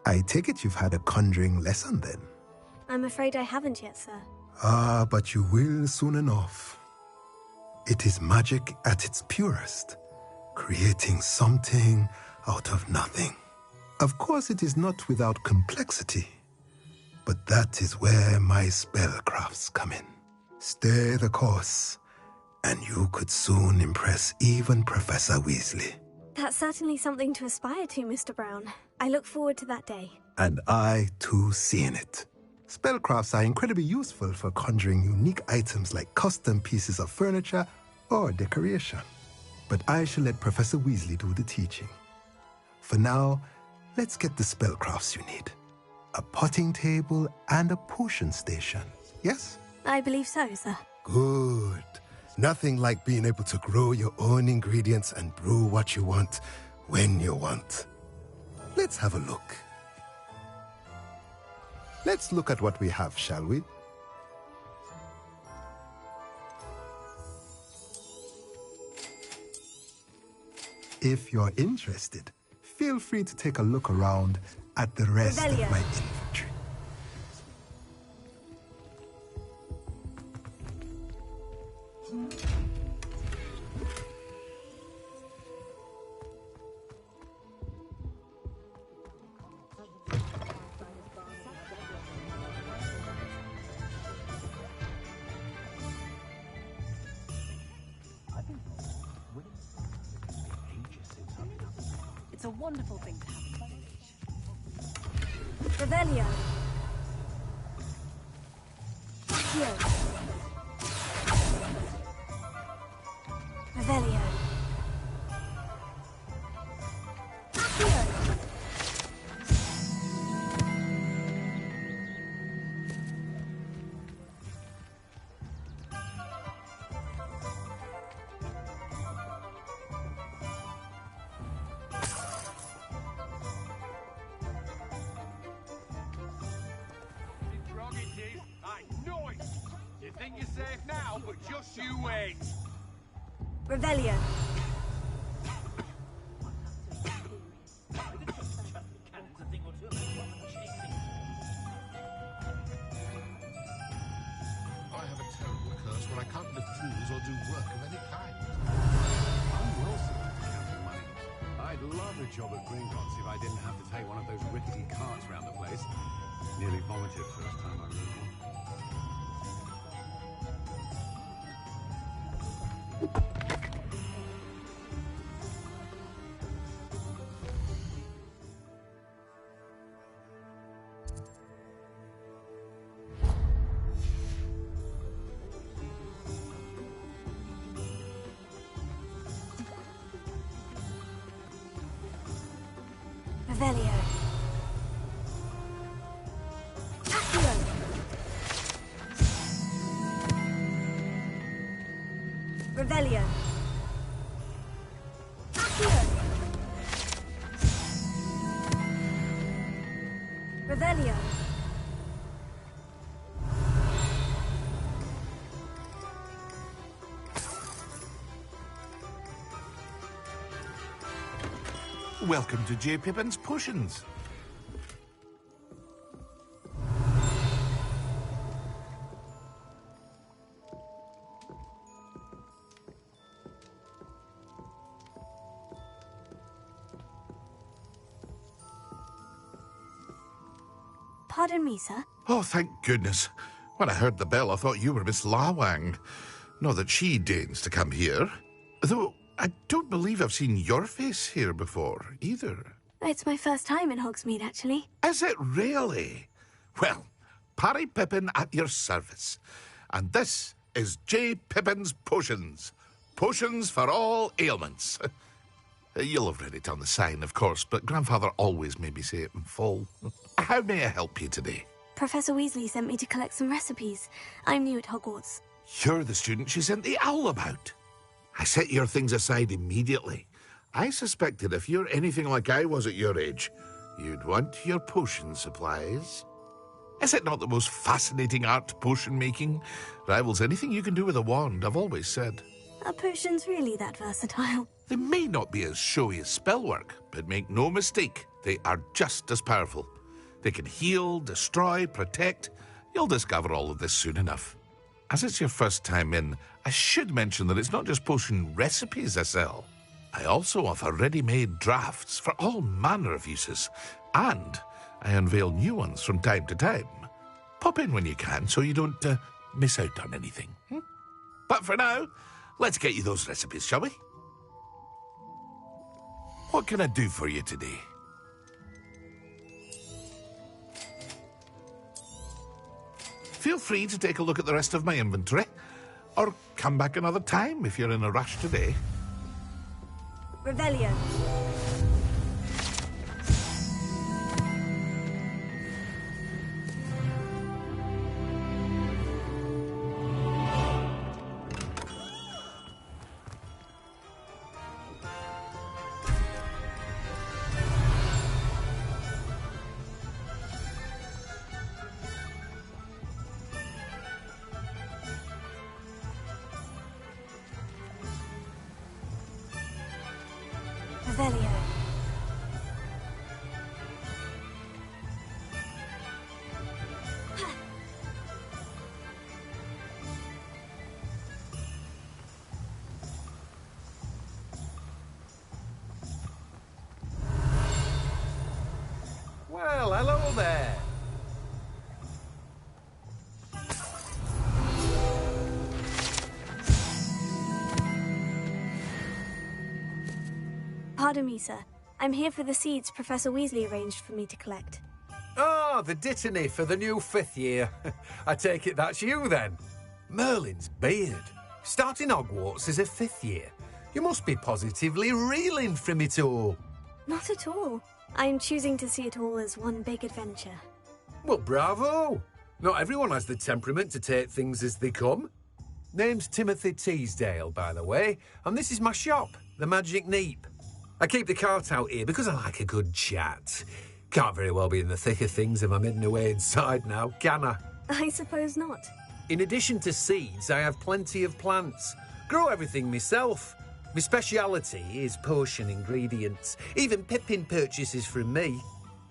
I take it you've had a conjuring lesson then? I'm afraid I haven't yet, sir. Ah, but you will soon enough. It is magic at its purest, creating something out of nothing. Of course, it is not without complexity, but that is where my spellcrafts come in. Stay the course, and you could soon impress even Professor Weasley. That's certainly something to aspire to, Mr. Brown. I look forward to that day. And I, too, seeing it. Spellcrafts are incredibly useful for conjuring unique items like custom pieces of furniture or decoration. But I shall let Professor Weasley do the teaching. For now, let's get the spellcrafts you need. A potting table and a potion station, yes? I believe so, sir. Good. Nothing like being able to grow your own ingredients and brew what you want when you want. Let's have a look. Let's look at what we have, shall we? If you're interested, feel free to take a look around at the rest of my inventory. It's a wonderful thing to have a village. Revelio. Accio. Revelio. Accio. You think you're safe now, but just you wait. Revelio. I have a terrible curse where I can't lift tools or do work of any kind. I'm well suited to counting money. I'd love a job at Gringotts if I didn't have to take one of those rickety carts around the place. Nearly vomited first time I rode one. Revelio. Accio. Revelio. Accio. Revelio. Welcome to J. Pippin's Potions. Pardon me, sir. Oh, thank goodness. When I heard the bell, I thought you were Miss Lawang. Not that she deigns to come here. Though I don't believe I've seen your face here before, either. It's my first time in Hogsmeade, actually. Is it really? Well, Parry Pippin at your service. And this is J. Pippin's Potions. Potions for all ailments. You'll have read it on the sign, of course, but Grandfather always made me say it in full. How may I help you today? Professor Weasley sent me to collect some recipes. I'm new at Hogwarts. You're the student she sent the owl about. I set your things aside immediately. I suspected if you're anything like I was at your age, you'd want your potion supplies. Is it not the most fascinating art, potion making? Rivals anything you can do with a wand, I've always said. Are potions really that versatile? They may not be as showy as spellwork, but make no mistake, they are just as powerful. They can heal, destroy, protect. You'll discover all of this soon enough. As it's your first time in, I should mention that it's not just potion recipes I sell. I also offer ready-made drafts for all manner of uses, and I unveil new ones from time to time. Pop in when you can so you don't miss out on anything. But for now, let's get you those recipes, shall we? What can I do for you today? Feel free to take a look at the rest of my inventory, or come back another time if you're in a rush today. Revelio. Revelio. Well, hello there. Pardon me, sir. I'm here for the seeds Professor Weasley arranged for me to collect. Oh, the dittany for the new 5th year. I take it that's you, then. Merlin's beard. Starting Hogwarts as a 5th year. You must be positively reeling from it all. Not at all. I'm choosing to see it all as one big adventure. Well, bravo! Not everyone has the temperament to take things as they come. Name's Timothy Teasdale, by the way, and this is my shop, the Magic Neep. I keep the cart out here because I like a good chat. Can't very well be in the thick of things if I'm hidden away inside now, can I? I suppose not. In addition to seeds, I have plenty of plants. Grow everything myself. My speciality is potion ingredients. Even Pippin purchases from me.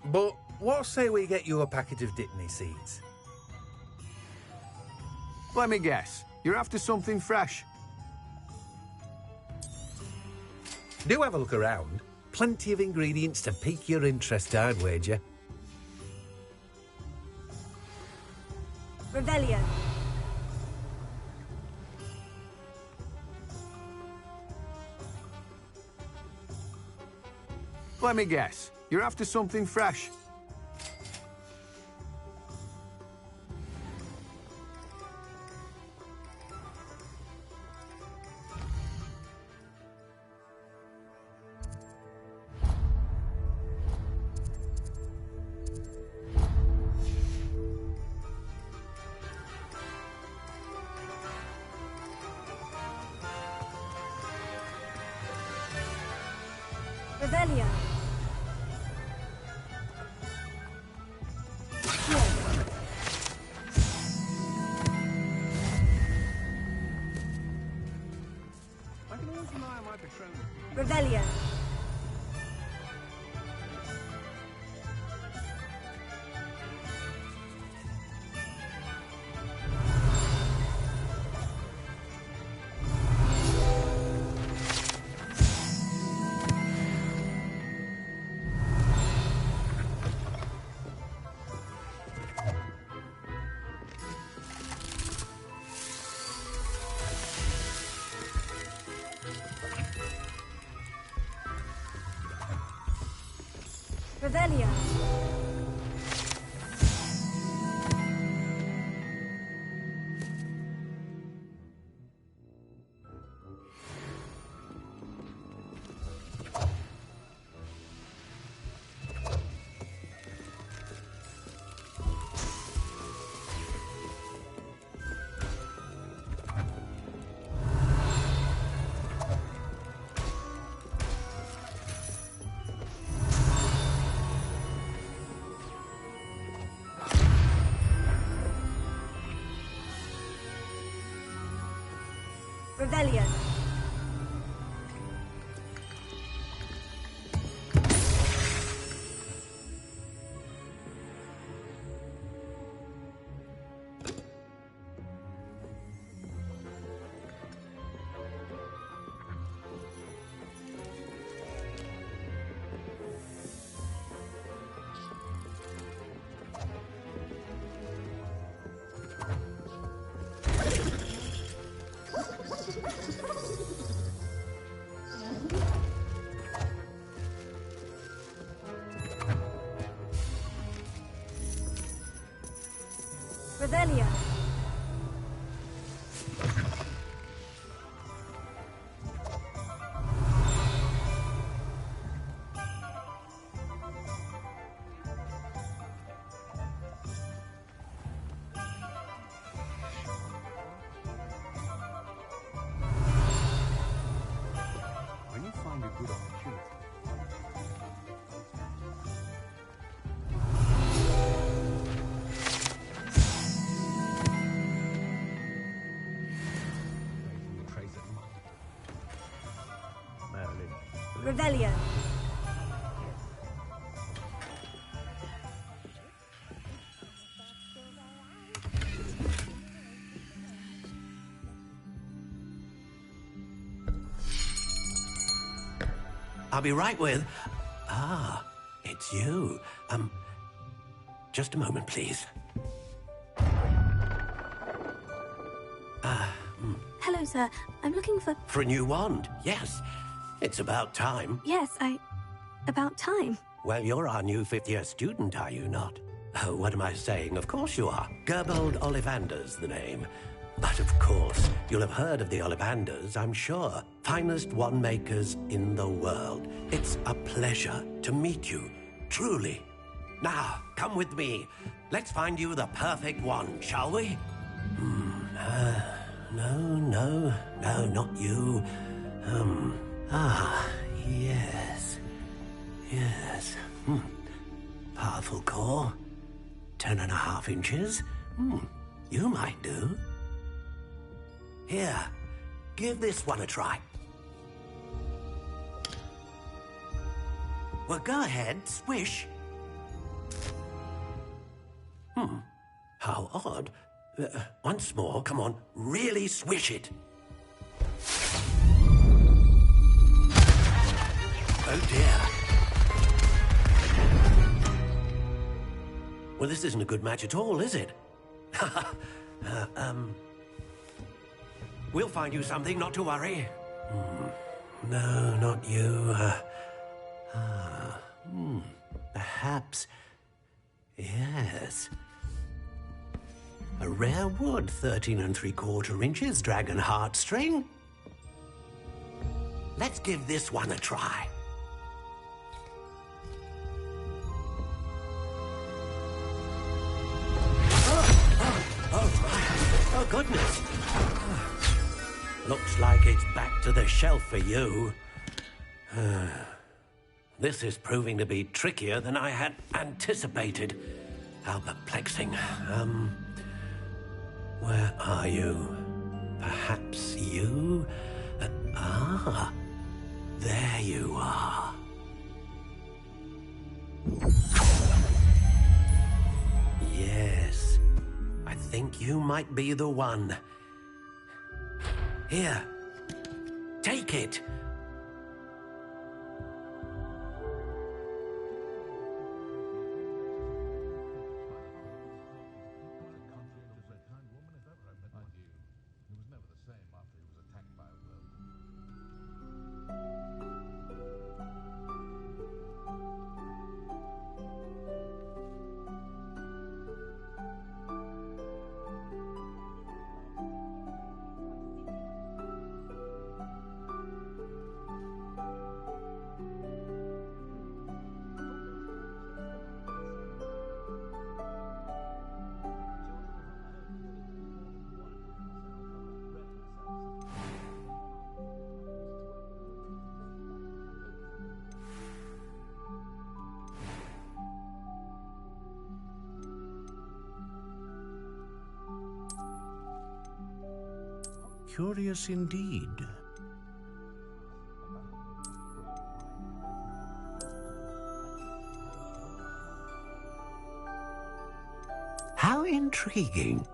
But what say we get you a packet of Dittany seeds? Let me guess. You're after something fresh. Do have a look around. Plenty of ingredients to pique your interest, I'd wager. Revelio. Let me guess. You're after something fresh. Revelio. I can always rely on my Patronus. Revelio. Revelio. Revelio. Revelio. When you find a good opportunity, Revelio. I'll be right with... Ah, it's you. Just a moment, please. Hello, sir. I'm looking for... For a new wand, yes. It's about time. Yes, About time. Well, you're our new 5th-year student, are you not? Oh, what am I saying? Of course you are. Gerbold Ollivander's the name. But of course, you'll have heard of the Ollivanders, I'm sure. Finest wand makers in the world. It's a pleasure to meet you, truly. Now, come with me. Let's find you the perfect wand, shall we? No, not you. Yes. Powerful core. 10.5 inches. You might do. Here, give this one a try. Well, go ahead, swish. How odd. Once more, come on, really swish it. Oh dear. Well, this isn't a good match at all, is it? We'll find you something, not to worry. No, not you. Perhaps. Yes. A rare wood, 13 3/4 inches, dragon heartstring. Let's give this one a try. Oh, goodness. Looks like it's back to the shelf for you. This is proving to be trickier than I had anticipated. How perplexing. Where are you? Perhaps you? There you are. Yes, I think you might be the one. Here, take it. Curious indeed. How intriguing.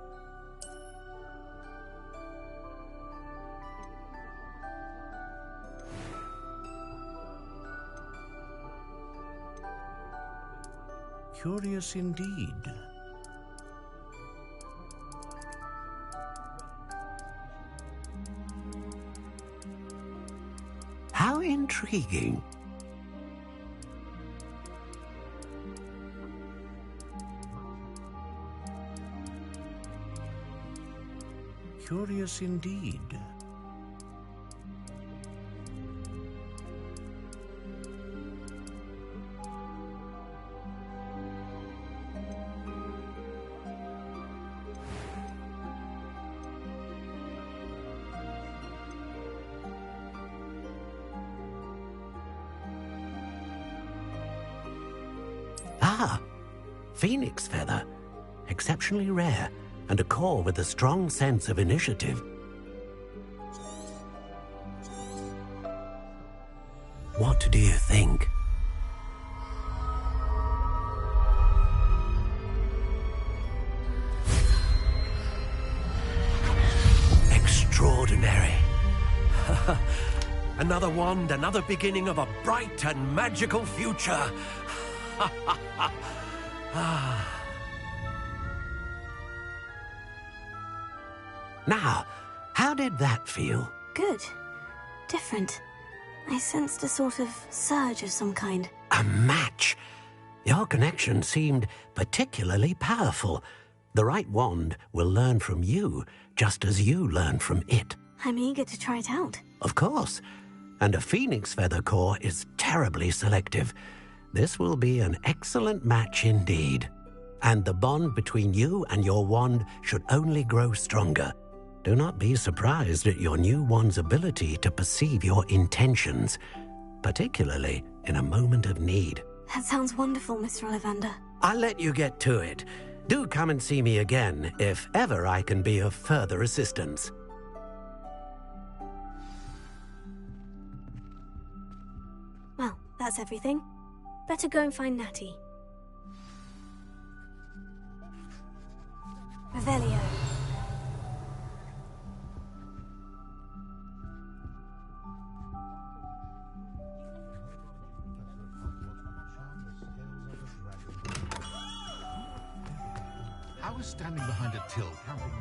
Curious indeed. How intriguing. Curious indeed. Phoenix feather. Exceptionally rare, and a core with a strong sense of initiative. What do you think? Extraordinary. Another wand, another beginning of a bright and magical future. Now, how did that feel? Good. Different. I sensed a sort of surge of some kind. A match. Your connection seemed particularly powerful. The right wand will learn from you, just as you learn from it. I'm eager to try it out. Of course. And a phoenix feather core is terribly selective. This will be an excellent match indeed. And the bond between you and your wand should only grow stronger. Do not be surprised at your new wand's ability to perceive your intentions, particularly in a moment of need. That sounds wonderful, Mr. Ollivander. I'll let you get to it. Do come and see me again if ever I can be of further assistance. Well, that's everything. Better go and find Natty. Revelio. I was standing behind a till counting.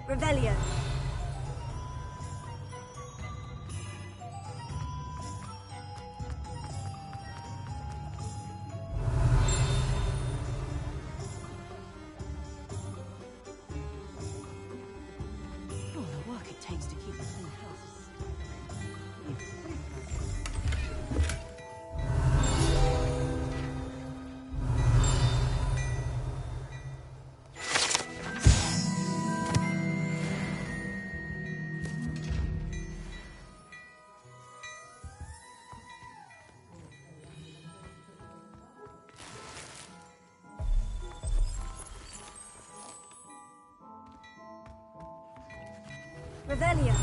Revelio. All the work it takes to keep this thing healthy. Revelio.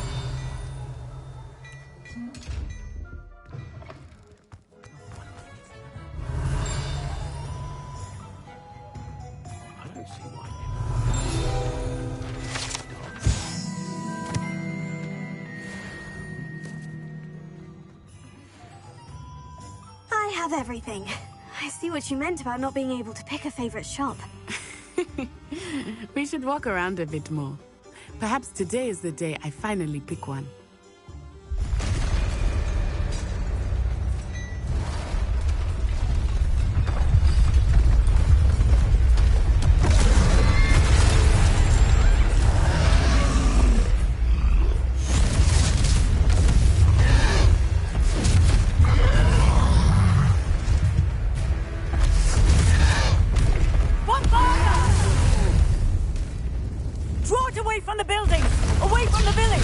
I don't see why. I have everything. I see what you meant about not being able to pick a favorite shop. We should walk around a bit more. Perhaps today is the day I finally pick one. Draw it away from the building! Away from the village!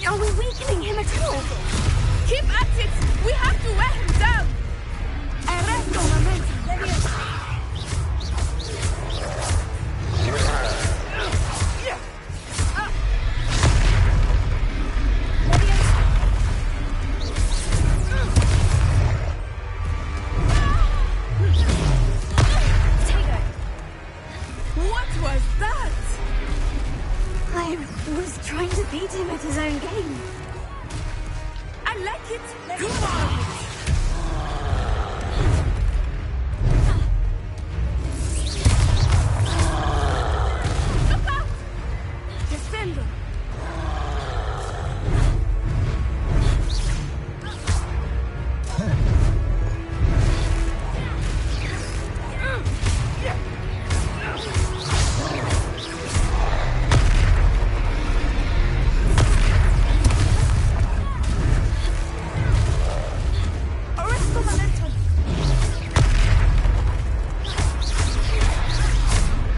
Are we weakening him at all? Keep at it! We have to wear him down! Arresto momentum. What was that? I was trying to beat him at his own game. I like it! Do more of it! Look out! Descendo!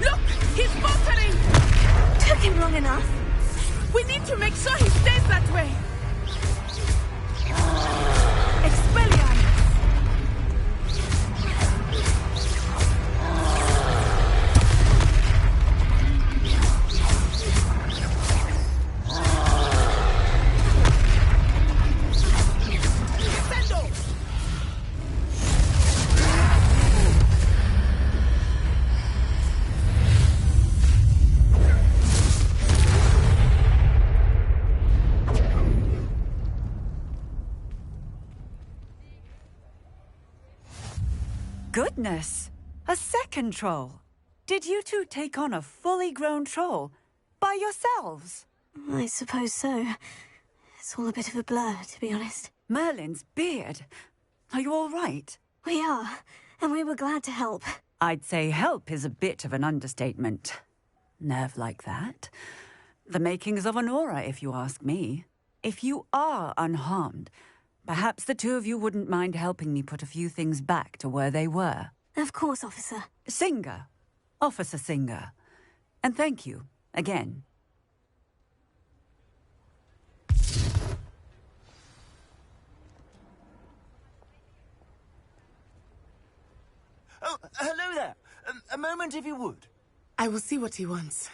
Look! He's faltering! Took him long enough. We need to make sure he stays that way! Expelliarmus! goodness! A second troll! Did you two take on a fully grown troll? By yourselves? I suppose so. It's all a bit of a blur, to be honest. Merlin's beard. Are you all right? We are, and we were glad to help. I'd say help is a bit of an understatement. Nerve like that. The makings of an aura, if you ask me. If you are unharmed, perhaps the two of you wouldn't mind helping me put a few things back to where they were. Of course, officer. Singer. Officer Singer. And thank you, again. Oh, hello there. A moment, if you would. I will see what he wants.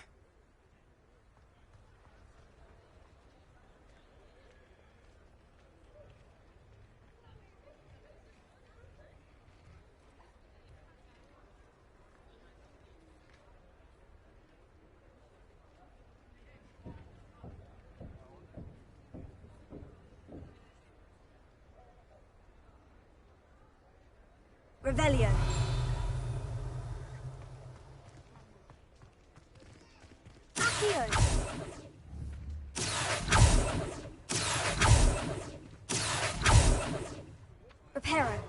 Revelio. Accio. Reparo.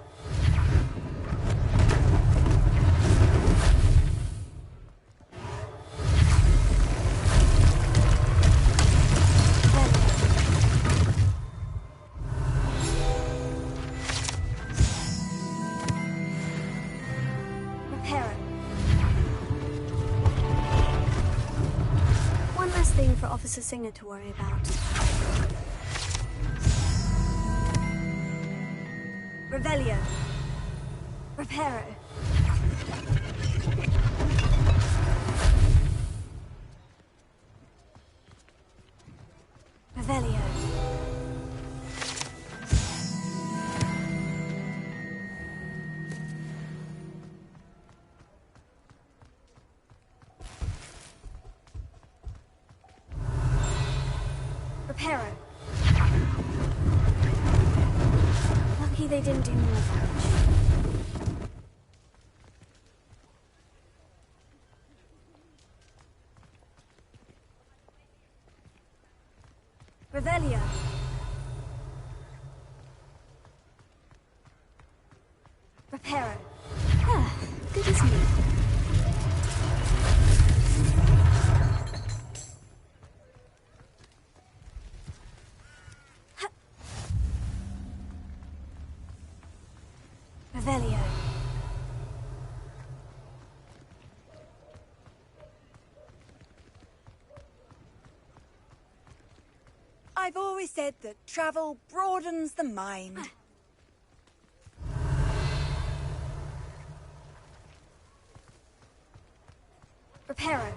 Thing for Officer Singer to worry about. Revelio. Reparo. Revelio. Reparo. Lucky they didn't do more damage. Revelio. Reparo. Ah, good as new. Revelio. I've always said that travel broadens the mind. Reparo.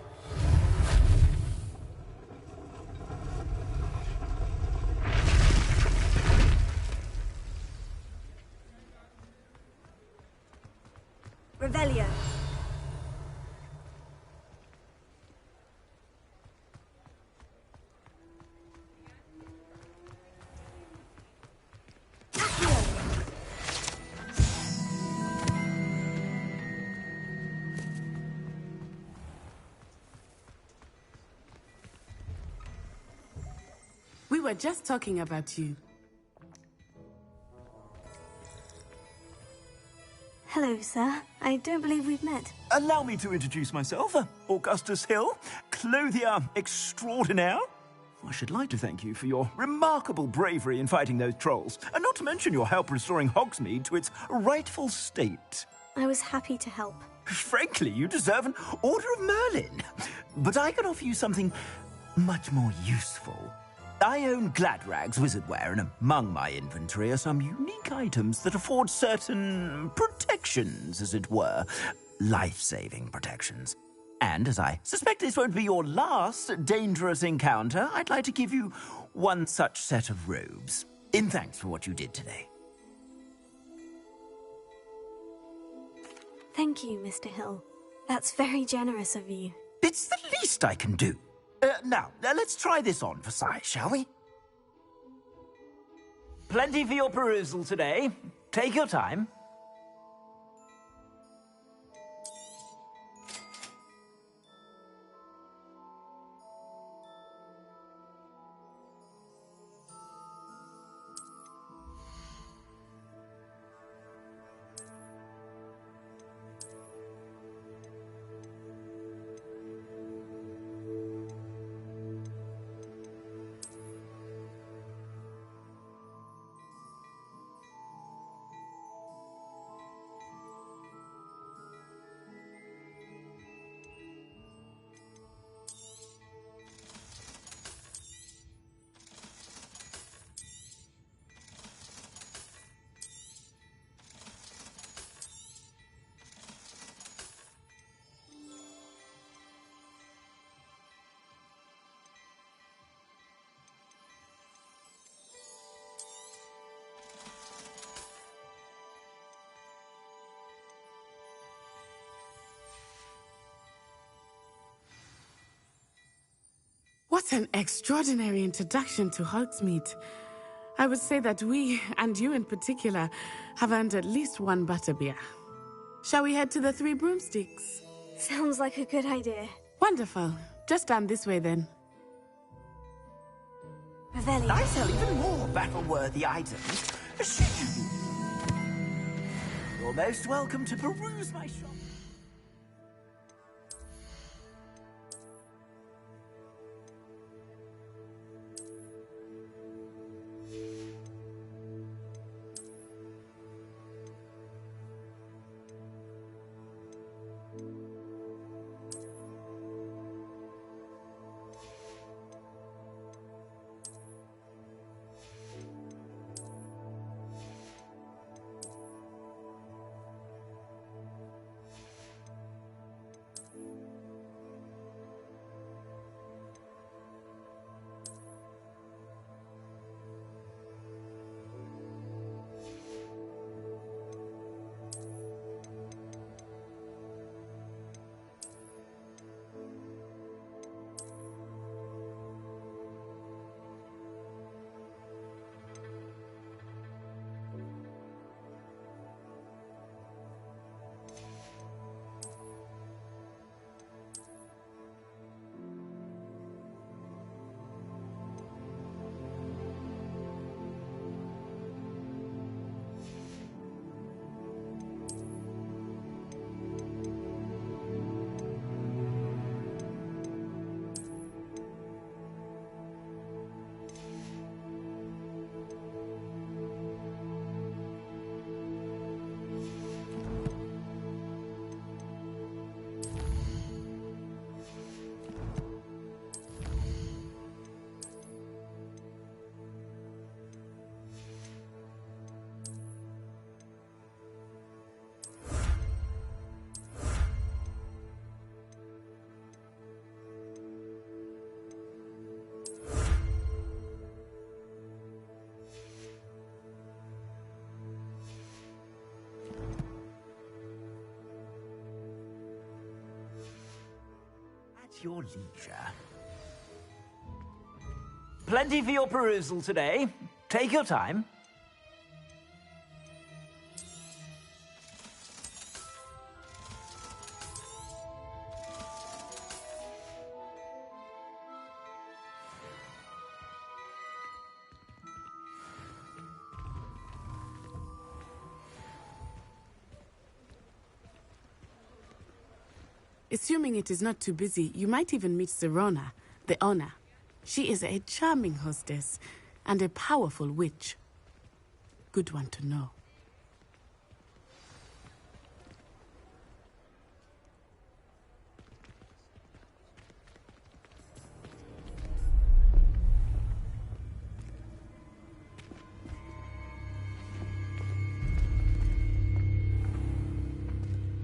Revelio. We were just talking about you. Hello, sir. I don't believe we've met. Allow me to introduce myself. Augustus Hill, clothier extraordinaire. I should like to thank you for your remarkable bravery in fighting those trolls, and not to mention your help restoring Hogsmeade to its rightful state. I was happy to help. Frankly, you deserve an Order of Merlin. But I can offer you something much more useful. I own Gladrag's wizardware, and among my inventory are some unique items that afford certain protections, as it were. Life-saving protections. And as I suspect this won't be your last dangerous encounter, I'd like to give you one such set of robes, in thanks for what you did today. Thank you, Mr. Hill. That's very generous of you. It's the least I can do. Now, let's try this on for size, shall we? Plenty for your perusal today. Take your time. What an extraordinary introduction to Hogsmeade. I would say that we, and you in particular, have earned at least one butterbeer. Shall we head to the Three Broomsticks? Sounds like a good idea. Wonderful. Just down this way then. Revelli. I sell even more battle-worthy items. You're most welcome to peruse my shop. Your leisure. Plenty for your perusal today. Take your time. Assuming it is not too busy, you might even meet Serona, the owner. She is a charming hostess and a powerful witch. Good one to know.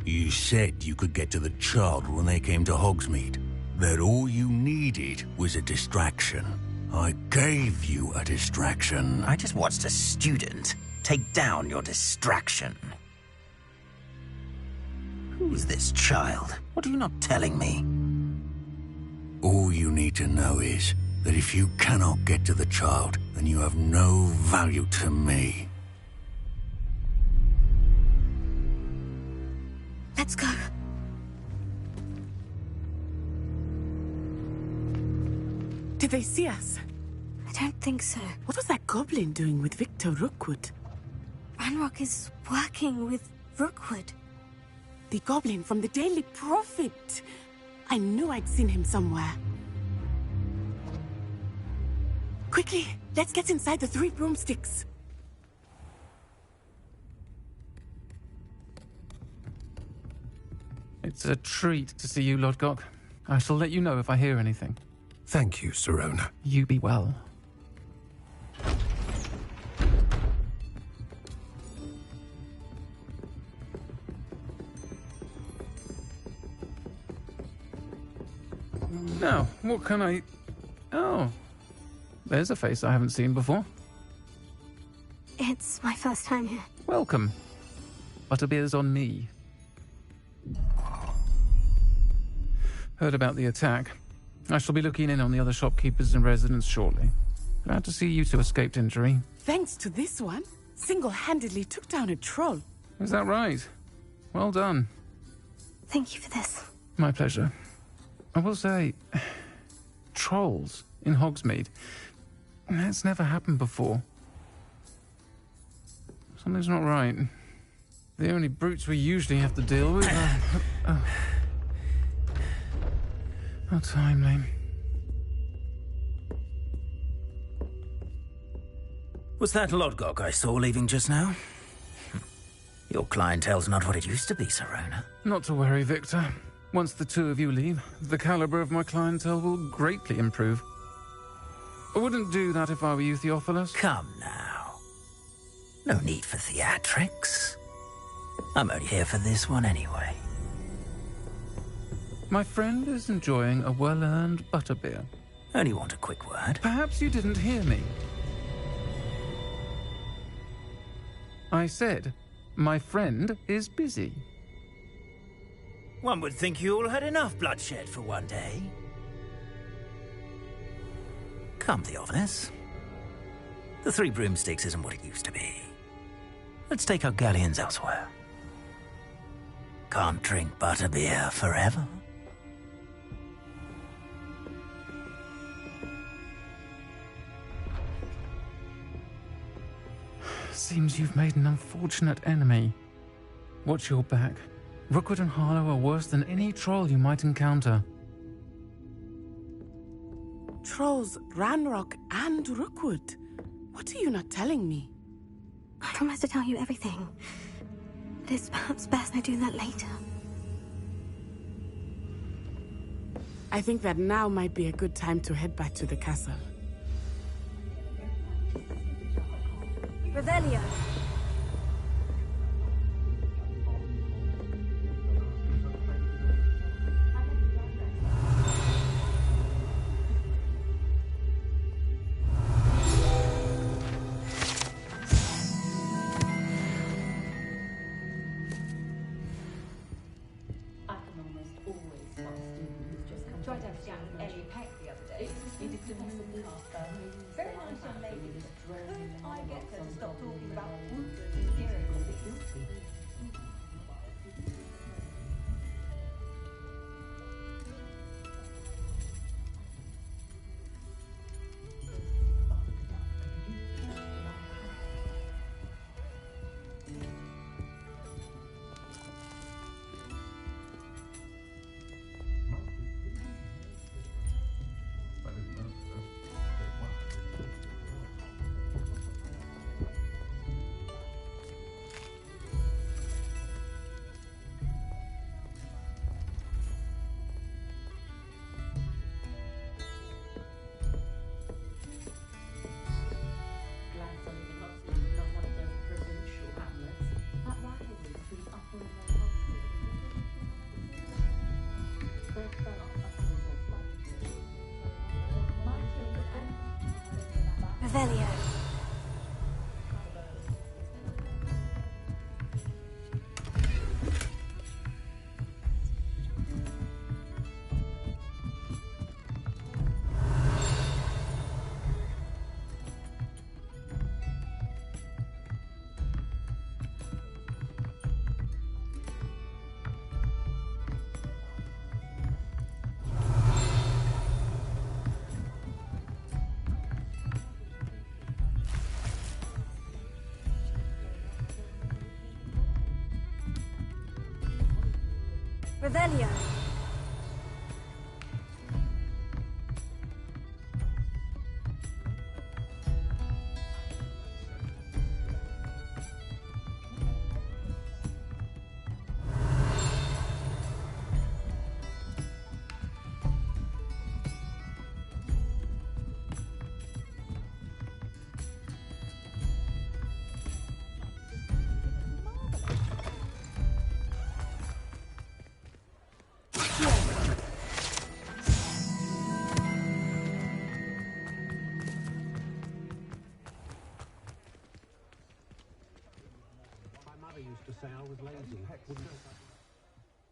You said you could get to the child when they came to Hogsmeade. That all you needed was a distraction. I gave you a distraction. I just watched a student take down your distraction. Who's this child? What are you not telling me? All you need to know is that if you cannot get to the child, then you have no value to me. Let's go. Did they see us? I don't think so. What was that goblin doing with Victor Rookwood? Ranrock is working with Rookwood. The goblin from the Daily Prophet. I knew I'd seen him somewhere. Quickly, let's get inside the Three Broomsticks. It's a treat to see you, Lodgok. I shall let you know if I hear anything. Thank you, Serona. You be well. Now, what can I... Oh, there's a face I haven't seen before. It's my first time here. Welcome. Butterbeer's on me. Heard about the attack. I shall be looking in on the other shopkeepers and residents shortly. Glad to see you two escaped injury. Thanks to this one, single-handedly took down a troll. Is that right? Well done. Thank you for this. My pleasure. I will say, trolls in Hogsmeade. That's never happened before. Something's not right. The only brutes we usually have to deal with are... How timely. Was that Lodgok I saw leaving just now? Your clientele's not what it used to be, Serona. Not to worry, Victor. Once the two of you leave, the caliber of my clientele will greatly improve. I wouldn't do that if I were you, Theophilus. Come now. No need for theatrics. I'm only here for this one anyway. My friend is enjoying a well-earned butterbeer. Only want a quick word. Perhaps you didn't hear me. I said, my friend is busy. One would think you all had enough bloodshed for one day. Come, Theophilus. The Three Broomsticks isn't what it used to be. Let's take our galleons elsewhere. Can't drink butterbeer forever. Seems you've made an unfortunate enemy. Watch your back. Rookwood and Harlow are worse than any troll you might encounter. Trolls, Ranrock, and Rookwood. What are you not telling me? I promised to tell you everything. But it's perhaps best I do that later. I think that now might be a good time to head back to the castle. Revelio. Revelio. Revelio.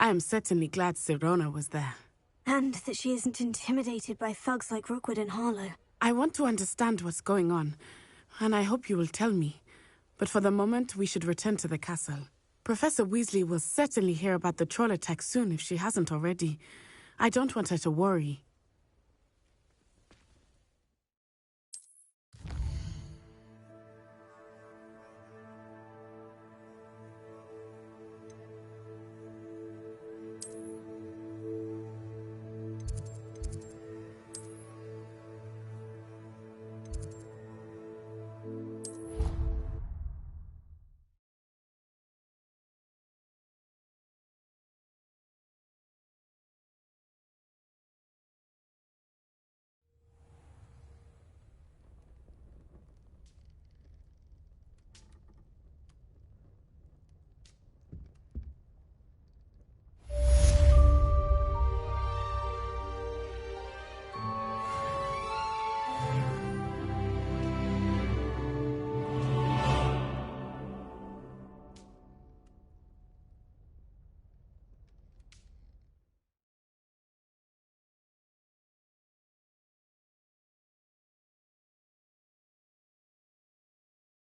I am certainly glad Serona was there. And that she isn't intimidated by thugs like Rookwood and Harlow. I want to understand what's going on, and I hope you will tell me. But for the moment, we should return to the castle. Professor Weasley will certainly hear about the troll attack soon if she hasn't already. I don't want her to worry.